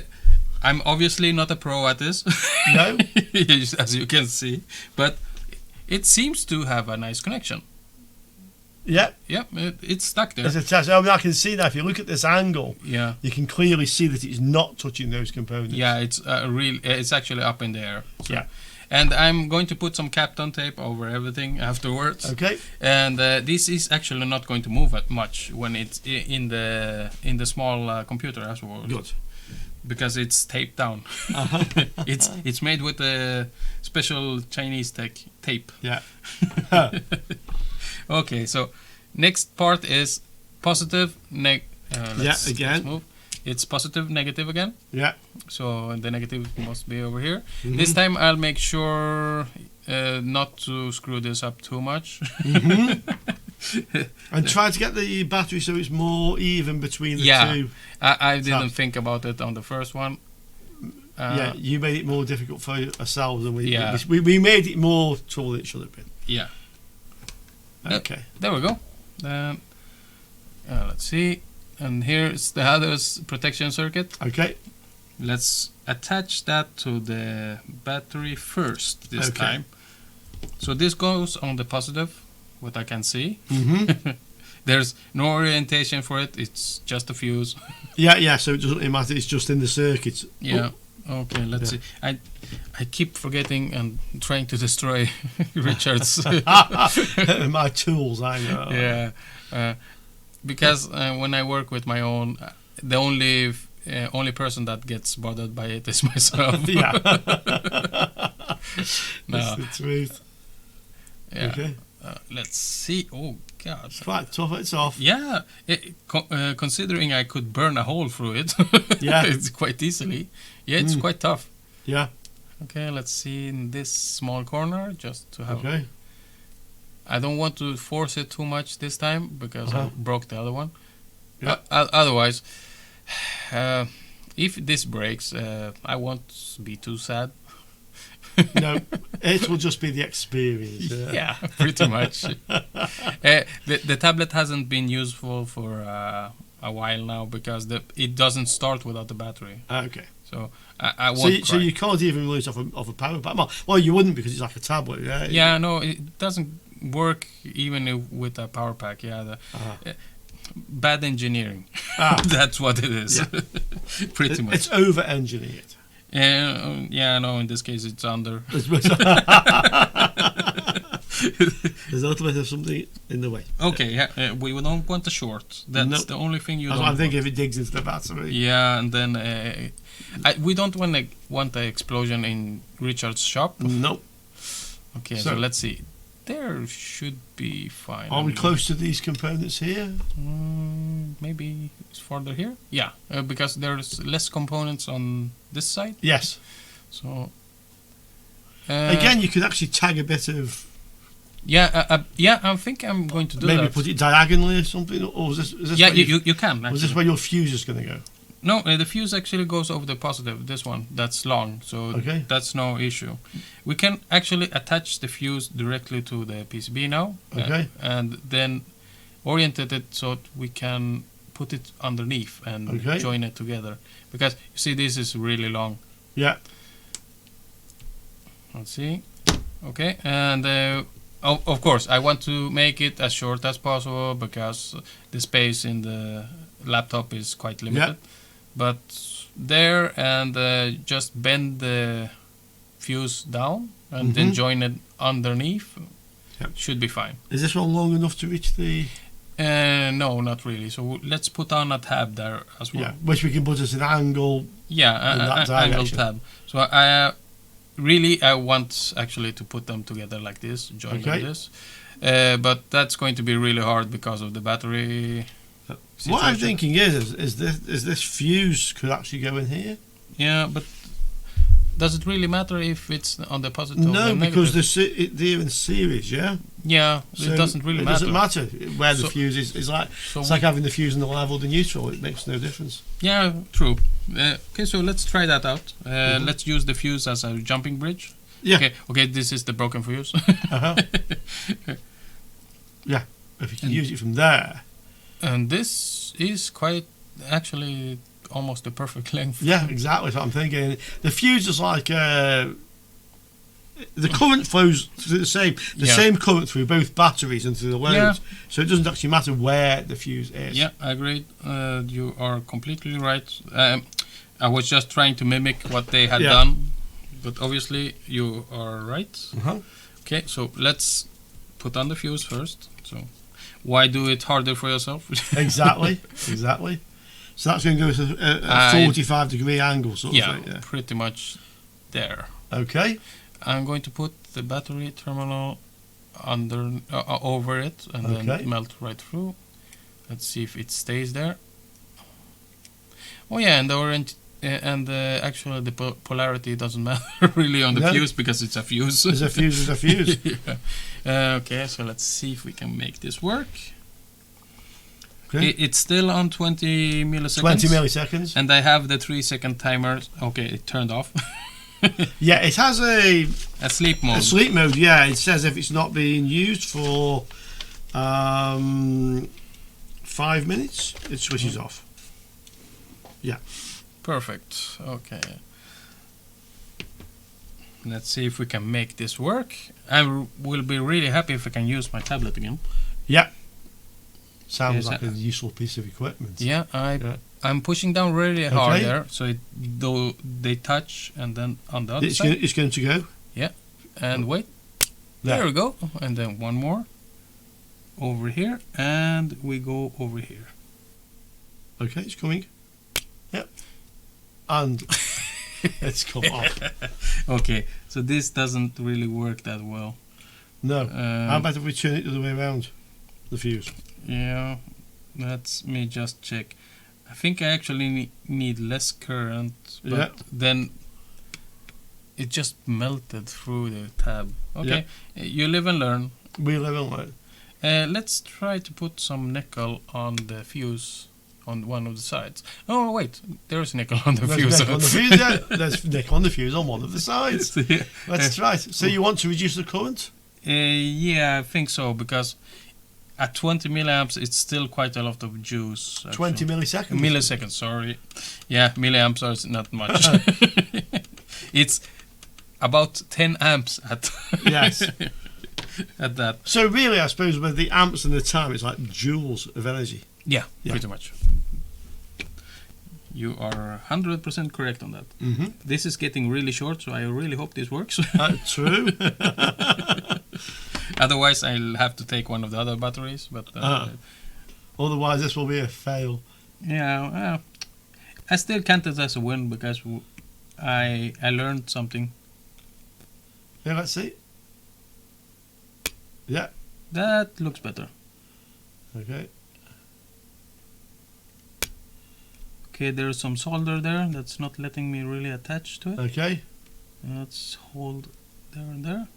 I'm obviously not a pro at this. No? As you can see. But it seems to have a nice connection. Yeah. Yeah, it's stuck there. As a test. I mean, I can see that if you look at this angle, you can clearly see that it's not touching those components. Yeah, it's actually up in the air. So. Yeah. And I'm going to put some Kapton tape over everything afterwards. Okay. And this is actually not going to move much when it's in the small computer as well. Good. Because it's taped down. It's made with a special Chinese tape. Yeah. Okay, so next part is positive. Again. Let's move. it's positive, negative again. Yeah. So the negative must be over here. Mhm. This time I'll make sure not to screw this up too much. Mhm. And try to get the battery so it's more even between the two. I didn't think about it on the first one. Yeah, you made it more difficult for ourselves than Yeah. we made it more trouble than it should have been. Yeah. Okay. There we go. Let's see. And here's the other protection circuit. Okay. Let's attach that to the battery first this Okay. time. So this goes on the positive, what I can see. Mm-hmm. There's no orientation for it. It's just a fuse. Yeah. So it doesn't matter. It's just in the circuit. Yeah. Okay, let's see. I keep forgetting and trying to destroy Richard's. My tools, I know. Yeah. Because when I work with my own, the only person that gets bothered by it is myself. Yeah. No. That's the truth. Yeah. Okay. Let's see. Oh God. It's quite tough. It's off. Yeah. Considering I could burn a hole through it. Yeah. It's quite easily. Yeah, it's quite tough. Yeah. Okay, let's see in this small corner just to have. Okay. I don't want to force it too much this time because I broke the other one. Yeah. Otherwise, if this breaks, I won't be too sad. No, it will just be the experience. Yeah, pretty much. The tablet hasn't been useful for a while now because it doesn't start without the battery. Okay. So I won't. So you can't even release off a power pack. Well, you wouldn't because it's like a tablet. Yeah. Yeah, no, it doesn't work even with a power pack. Yeah, bad engineering. That's what it is. Yeah. Pretty much. It's over-engineered. Yeah, no, in this case it's under. There's a little bit of something in the way. Okay, yeah, we don't want a short. That's the only thing you That's don't what I'm thinking want. if it digs into the battery. Yeah, and then we don't want the explosion in Richard's shop. No. Okay, so let's see. There should be fine. Are we close to these components here? Maybe it's further here. Yeah, because there's less components on this side. Yes. So again, you could actually tag a bit of. Yeah, I think I'm going to do maybe that. Put it diagonally or something. Or is this Yeah, where you can. Actually. Was this where your fuse is going to go? No, the fuse actually goes over the positive. This one, that's long, so that's no issue. We can actually attach the fuse directly to the PCB now, and then orientate it so we can put it underneath and join it together. Because you see, this is really long. Yeah. Let's see. Okay, and of course, I want to make it as short as possible because the space in the laptop is quite limited. Yeah. But there, and just bend the fuse down and then join it underneath. Yep. Should be fine. Is this one long enough to reach the... No, not really. So let's put on a tab there as well. Yeah, which we can put as an angle. Yeah, an angle tab. So I want actually to put them together like this, join like this. But that's going to be really hard because of the battery. What I'm thinking is this fuse could actually go in here. Yeah, but does it really matter if it's on the positive? No, because they're in series. Yeah. Yeah, so it doesn't really matter. It doesn't matter where the fuse is. It's like having the fuse in the live or the neutral. It makes no difference. Yeah, true. Okay, so let's try that out. Let's use the fuse as a jumping bridge. Yeah. Okay. This is the broken fuse. Yeah. If you can use it from there. And this is quite actually almost the perfect length. Yeah, exactly. That's what I'm thinking. The fuse is like the current flows through the same current through both batteries and through the loads. So it doesn't actually matter where the fuse is. Yeah, I agree. You are completely right. I was just trying to mimic what they had done, but obviously you are right. Okay, so let's put on the fuse first. So why do it harder for yourself? Exactly. So that's going to go to a 45-degree angle, sort of thing. Yeah, pretty much there. Okay. I'm going to put the battery terminal over it and then melt right through. Let's see if it stays there. Oh yeah, and the orange and actually the polarity doesn't matter really on the fuse because it's a fuse. It's a fuse. It's a fuse. Yeah. Okay, so let's see if we can make this work. Okay. It's still on 20 milliseconds. 20 milliseconds. And I have the 3-second timer. Okay, it turned off. Yeah, it has a sleep mode. A sleep mode, yeah. It says if it's not being used for 5 minutes, it switches off. Yeah. Perfect. Okay. Let's see if we can make this work. I will be really happy if I can use my tablet again. Yeah. Sounds like a useful piece of equipment. Yeah, I'm pushing down really hard there, so they touch, and then on the other side. It's going to go. Yeah, and wait. There we go. And then one more over here, and we go over here. Okay, it's coming. Yep. And it's come off. Okay, so this doesn't really work that well. No. How about if we turn it the other way around? The fuse. Yeah, let me just check. I think I actually need less current, but then it just melted through the tab. Okay, you live and learn. We live and learn. Let's try to put some nickel on the fuse on one of the sides. Oh wait, there's nickel on the fuse. Nickel on the fuse, yeah. There's nickel on the fuse on one of the sides. Let's try it. So you want to reduce the current? Yeah, I think so, because at 20 milliamps, it's still quite a lot of juice. Actually. 20 milliseconds? Milliseconds, sorry. Yeah, milliamps are not much. It's about 10 amps at yes. at that. So really, I suppose with the amps and the time, it's like joules of energy. Yeah, pretty much. You are 100% correct on that. Mm-hmm. This is getting really short, so I really hope this works. True. Otherwise, I'll have to take one of the other batteries. But otherwise, this will be a fail. Yeah, I still count it as a win because I learned something. Yeah, let's see. Yeah. That looks better. Okay. Okay, there's some solder there that's not letting me really attach to it. Okay. Let's hold there and there.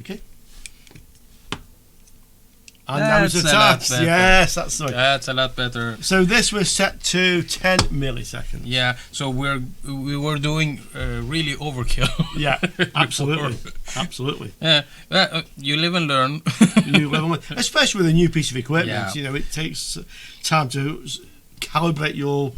Okay. And now it's attached. Yes, that's right. That's a lot better. So this was set to 10 milliseconds. Yeah, so we were doing really overkill. Yeah, absolutely. Absolutely. Yeah, you live and learn. You live and learn. Especially with a new piece of equipment. Yeah. You know, it takes time to calibrate your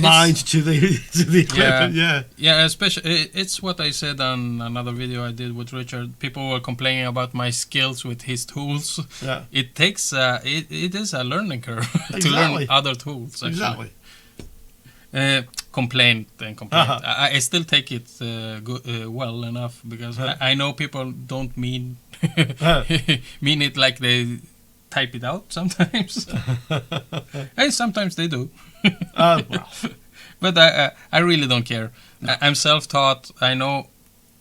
mind to the equipment. Yeah, especially it's what I said on another video I did with Richard. People were complaining about my skills with his tools. Yeah, it takes it is a learning curve to learn other tools. Actually. Exactly. Complaint. I still take it well enough because I know people don't mean mean it like they type it out sometimes. Hey, sometimes they do. Well. But I really don't care. I'm self-taught. I know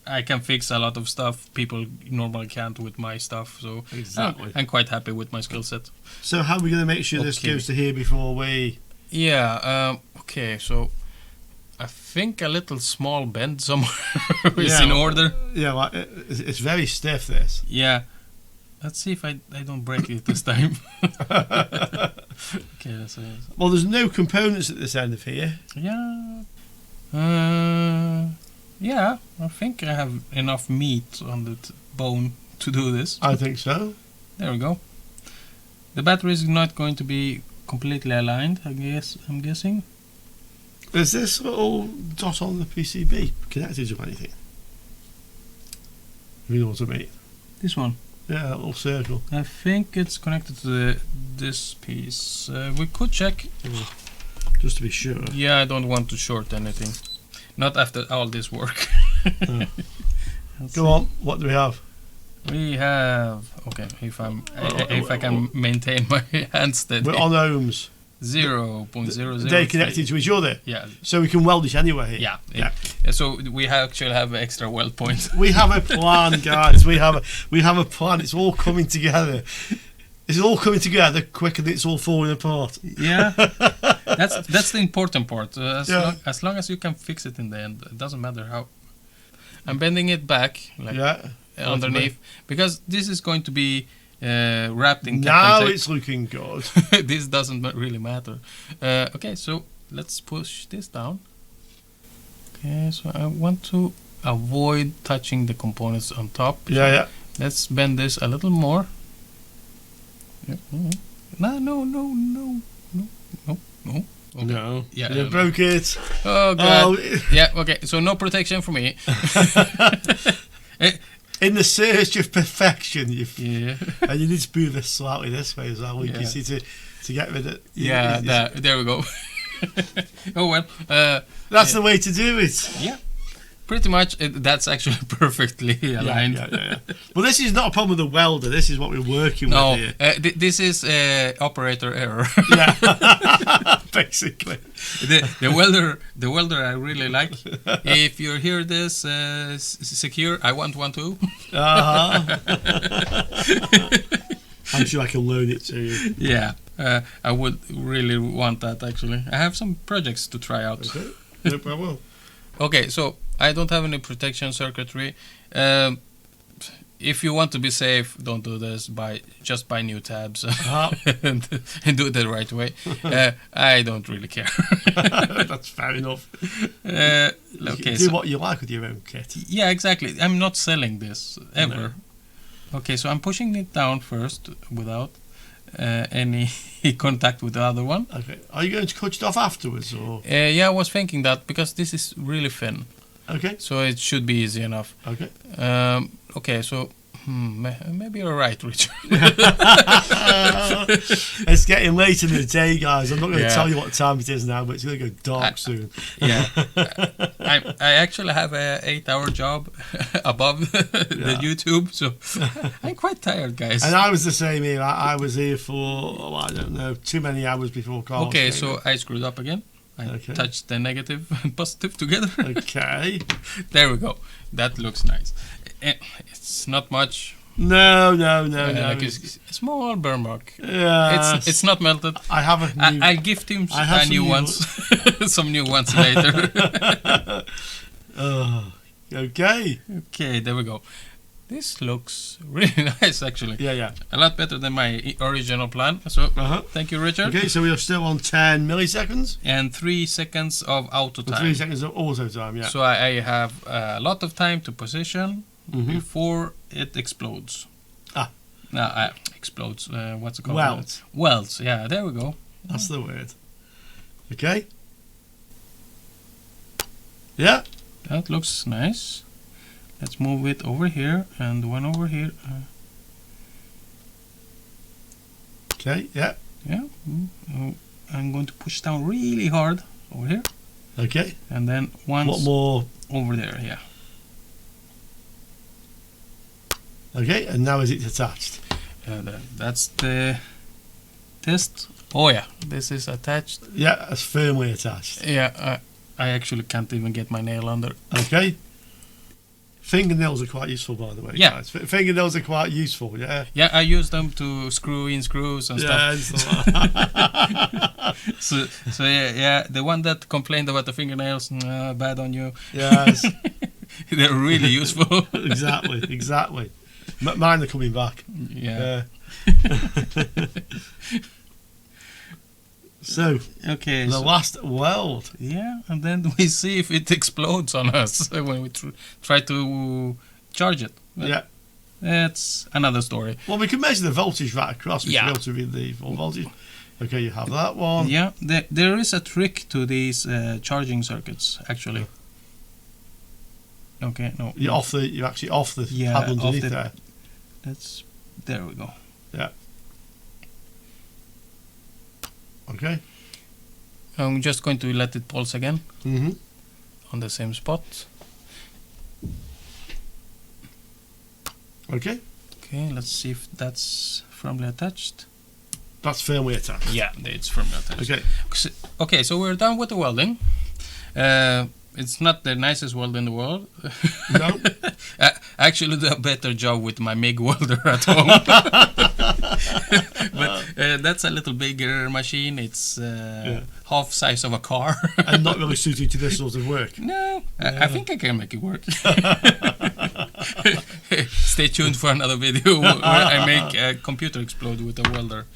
I can fix a lot of stuff people normally can't with my stuff. So exactly. I'm quite happy with my skill set. So how are we going to make sure this goes to here before we... Yeah, okay, so I think a little small bend somewhere is in order. Yeah, well, it's very stiff, this. Yeah. Let's see if I don't break it this time. Okay, well, there's no components at this end of here. Yeah. Yeah, I think I have enough meat on the bone to do this. I think so. There we go. The battery is not going to be completely aligned, I'm guessing. Is this little dot on the PCB connected to anything? You know what I mean? This one? Yeah, that little circle. I think it's connected to this piece. We could check. Just to be sure. Yeah, I don't want to short anything. Not after all this work. Go on, what do we have? We have... Okay, if I can maintain my hand steady. We're on ohms. 0.00. They're connected to each other. Yeah. So we can weld it anyway. Yeah. So we actually have extra weld points. We have a plan, guys. We have a plan. It's all coming together. It's all coming together quicker than it's all falling apart. Yeah, that's the important part. As long as you can fix it in the end, it doesn't matter how. I'm bending it back like underneath because this is going to be wrapped in now tape. it's looking good. This doesn't really matter. Okay, so let's push this down. Okay, so I want to avoid touching the components on top. Yeah. Let's bend this a little more. No. Okay. No. Yeah. You broke it. Oh god. Yeah. Okay. So no protection for me. In the search of perfection, yeah. And you need to move this slightly this way as well. You see to get rid of it. Yeah. There we go. Oh well. That's the way to do it. Yeah. Pretty much, that's actually perfectly aligned. Yeah. Well, this is not a problem with the welder. This is what we're working with here. This is operator error. Yeah, basically. The welder I really like. If you hear this, secure, I want one too. I'm sure I can loan it to you. Yeah, I would really want that actually. I have some projects to try out. Okay, no problem. Okay, so I don't have any protection circuitry. If you want to be safe, don't do this. Just buy new tabs and do it the right way. I don't really care. That's fair enough. Okay, do what you like with your own kit. Yeah, exactly. I'm not selling this ever. No. Okay, so I'm pushing it down first without any contact with the other one. Okay. Are you going to cut it off afterwards, or? Yeah, I was thinking that because this is really thin. Okay. So it should be easy enough. Okay. Okay, so maybe you're right, Richard. It's getting late in the day, guys. I'm not going to tell you what time it is now, but it's going to go dark soon. Yeah. I actually have a 8-hour job above the YouTube, so I'm quite tired, guys. And I was the same here. I was here for, I don't know, too many hours before college. Okay, so I screwed up again. I touched the negative and positive together. Okay. There we go. That looks nice. It's not much. No. Like a small burn mark. Yeah. It's not melted. I have a new... I'll gift him new ones. Some new ones later. Okay. Okay, there we go. This looks really nice, actually. Yeah. A lot better than my original plan. So, thank you, Richard. Okay, so we are still on 10 milliseconds. And 3 seconds of auto time. 3 seconds of auto time, yeah. So I have a lot of time to position before it explodes. Explodes. What's it called? Welds. Welds, yeah, there we go. That's the word. Okay. Yeah. That looks nice. Let's move it over here and one over here. Okay, yeah. Yeah. I'm going to push down really hard over here. Okay. And then once what more over there, yeah. Okay, and now is it attached? That's the test. Oh yeah, this is attached. Yeah, it's firmly attached. Yeah, I actually can't even get my nail under. Okay. Fingernails are quite useful, by the way. Yeah. Guys. Fingernails are quite useful, yeah. Yeah, I use them to screw in screws and stuff. So yeah, the one that complained about the fingernails, bad on you. Yes. They're really useful. Exactly. Mine are coming back. Yeah. So, okay, the last weld. Yeah, and then we see if it explodes on us when we try to charge it. But yeah. That's another story. Well, we can measure the voltage right across. We should be able to read the full voltage. Okay, you have that one. Yeah, there is a trick to these charging circuits, actually. Okay, no. You're actually off the tab underneath there. There we go. Yeah. Okay. I'm just going to let it pulse again. On the same spot. Okay. Okay, let's see if that's firmly attached. That's firmly attached. Yeah, it's firmly attached. Okay. Okay, so we're done with the welding. It's not the nicest weld in the world. No. I actually do a better job with my MIG welder at home. But that's a little bigger machine. It's half size of a car. And not really suited to this sort of work. No, I think I can make it work. Stay tuned for another video where I make a computer explode with a welder.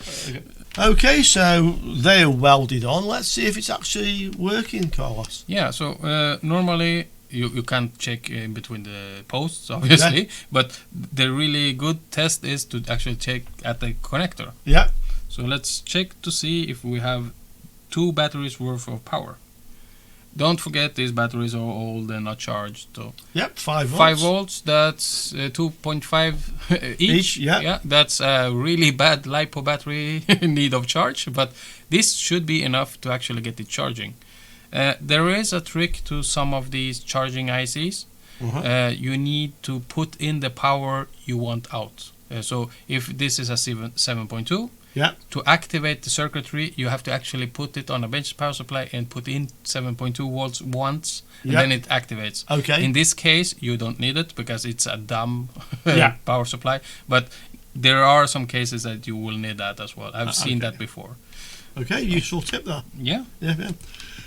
Okay, so they're welded on. Let's see if it's actually working, Carlos. Yeah, so normally you can't check in between the posts, obviously, but the really good test is to actually check at the connector. Yeah. So let's check to see if we have 2 batteries worth of power. Don't forget these batteries are old and not charged. So yep, 5 volts. 5 volts, that's 2.5 each. Yeah, that's a really bad LiPo battery in need of charge, but this should be enough to actually get it charging. There is a trick to some of these charging ICs. You need to put in the power you want out. So if this is a 7.2, to activate the circuitry, you have to actually put it on a bench power supply and put in 7.2 volts once, and then it activates. Okay. In this case, you don't need it because it's a dumb power supply. But there are some cases that you will need that as well. I've seen that before. Okay, useful tip there. Yeah.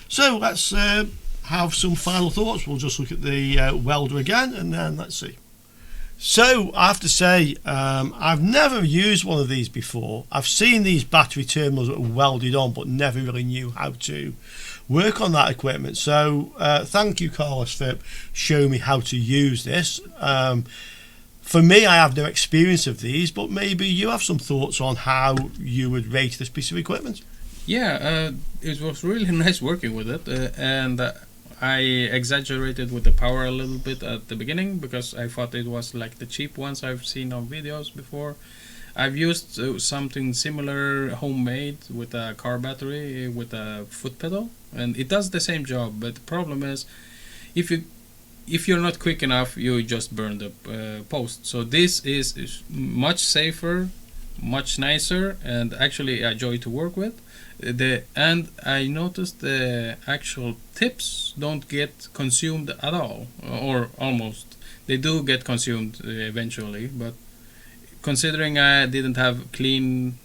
So let's have some final thoughts. We'll just look at the welder again, and then let's see. So I have to say, I've never used one of these before. I've seen these battery terminals that are welded on, but never really knew how to work on that equipment. So thank you, Carlos, for showing me how to use this. For me, I have no experience of these, but maybe you have some thoughts on how you would rate this piece of equipment. Yeah, it was really nice working with it, and I exaggerated with the power a little bit at the beginning because I thought it was like the cheap ones I've seen on videos before. I've used something similar homemade with a car battery with a foot pedal, and it does the same job, but the problem is if you're not quick enough, you just burn the post. So this is much safer, much nicer, and actually a joy to work with. And I noticed the actual tips don't get consumed at all, or almost. They do get consumed eventually, but considering I didn't have clean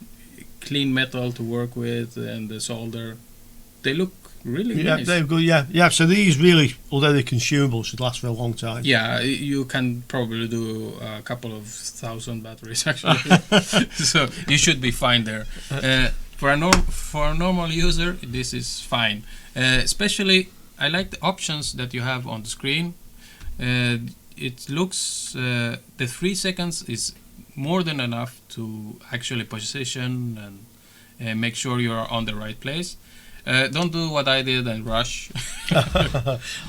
metal to work with and the solder, they look really nice. They're good. Yeah. So these really, although they're consumable, should last for a long time. Yeah, you can probably do a couple of thousand batteries actually. So you should be fine there. For a normal user, this is fine. Especially, I like the options that you have on the screen. It looks the 3 seconds is more than enough to actually position and make sure you are on the right place. Don't do what I did and rush.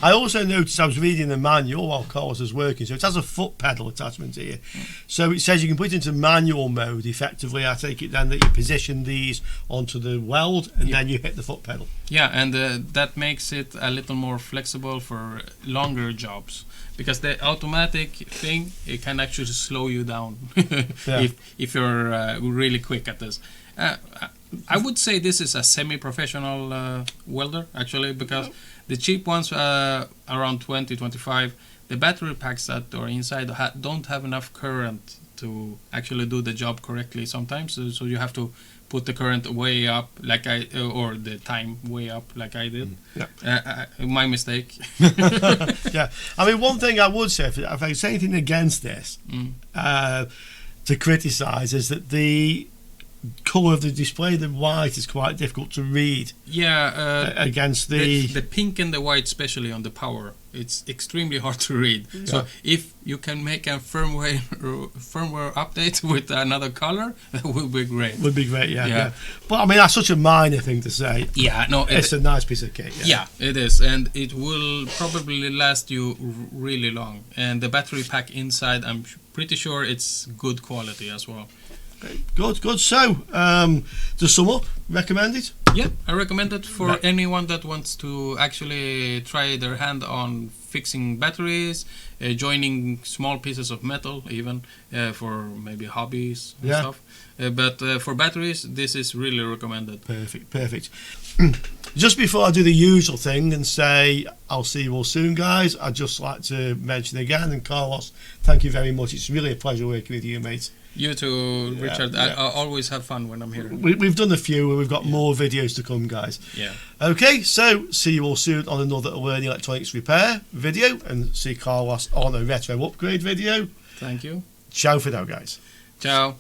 I also noticed, I was reading the manual while Carlos was working, so it has a foot pedal attachment here. So it says you can put it into manual mode effectively. I take it then that you position these onto the weld and then you hit the foot pedal. Yeah, and that makes it a little more flexible for longer jobs, because the automatic thing, it can actually slow you down if you're really quick at this. I would say this is a semi-professional welder actually, because the cheap ones around 20-25, the battery packs that are inside don't have enough current to actually do the job correctly sometimes, so you have to put the current way up like or the time way up like I did. My mistake. Yeah, I mean, one thing I would say, if I say anything against this to criticise, is that the colour of the display, the white, is quite difficult to read. Against the pink and the white, especially on the power, it's extremely hard to read. So if you can make a firmware update with another color, that would be great. Would be great, yeah. But I mean, that's such a minor thing to say. Yeah, no, it's a nice piece of kit. Yeah, it is, and it will probably last you really long. And the battery pack inside, I'm pretty sure it's good quality as well. Good. So, to sum up, recommend it? Yeah, I recommend it for anyone that wants to actually try their hand on fixing batteries, joining small pieces of metal, even for maybe hobbies and stuff. But for batteries, this is really recommended. Perfect. Just before I do the usual thing and say I'll see you all soon, guys. I'd just like to mention again, and Carlos, thank you very much. It's really a pleasure working with you, mate. You too, Richard. Yeah. I always have fun when I'm here. We've done a few, and we've got more videos to come, guys. Yeah. Okay, so see you all soon on another Learning Electronics Repair video, and see Carlos on a retro upgrade video. Thank you. Ciao for now, guys. Ciao.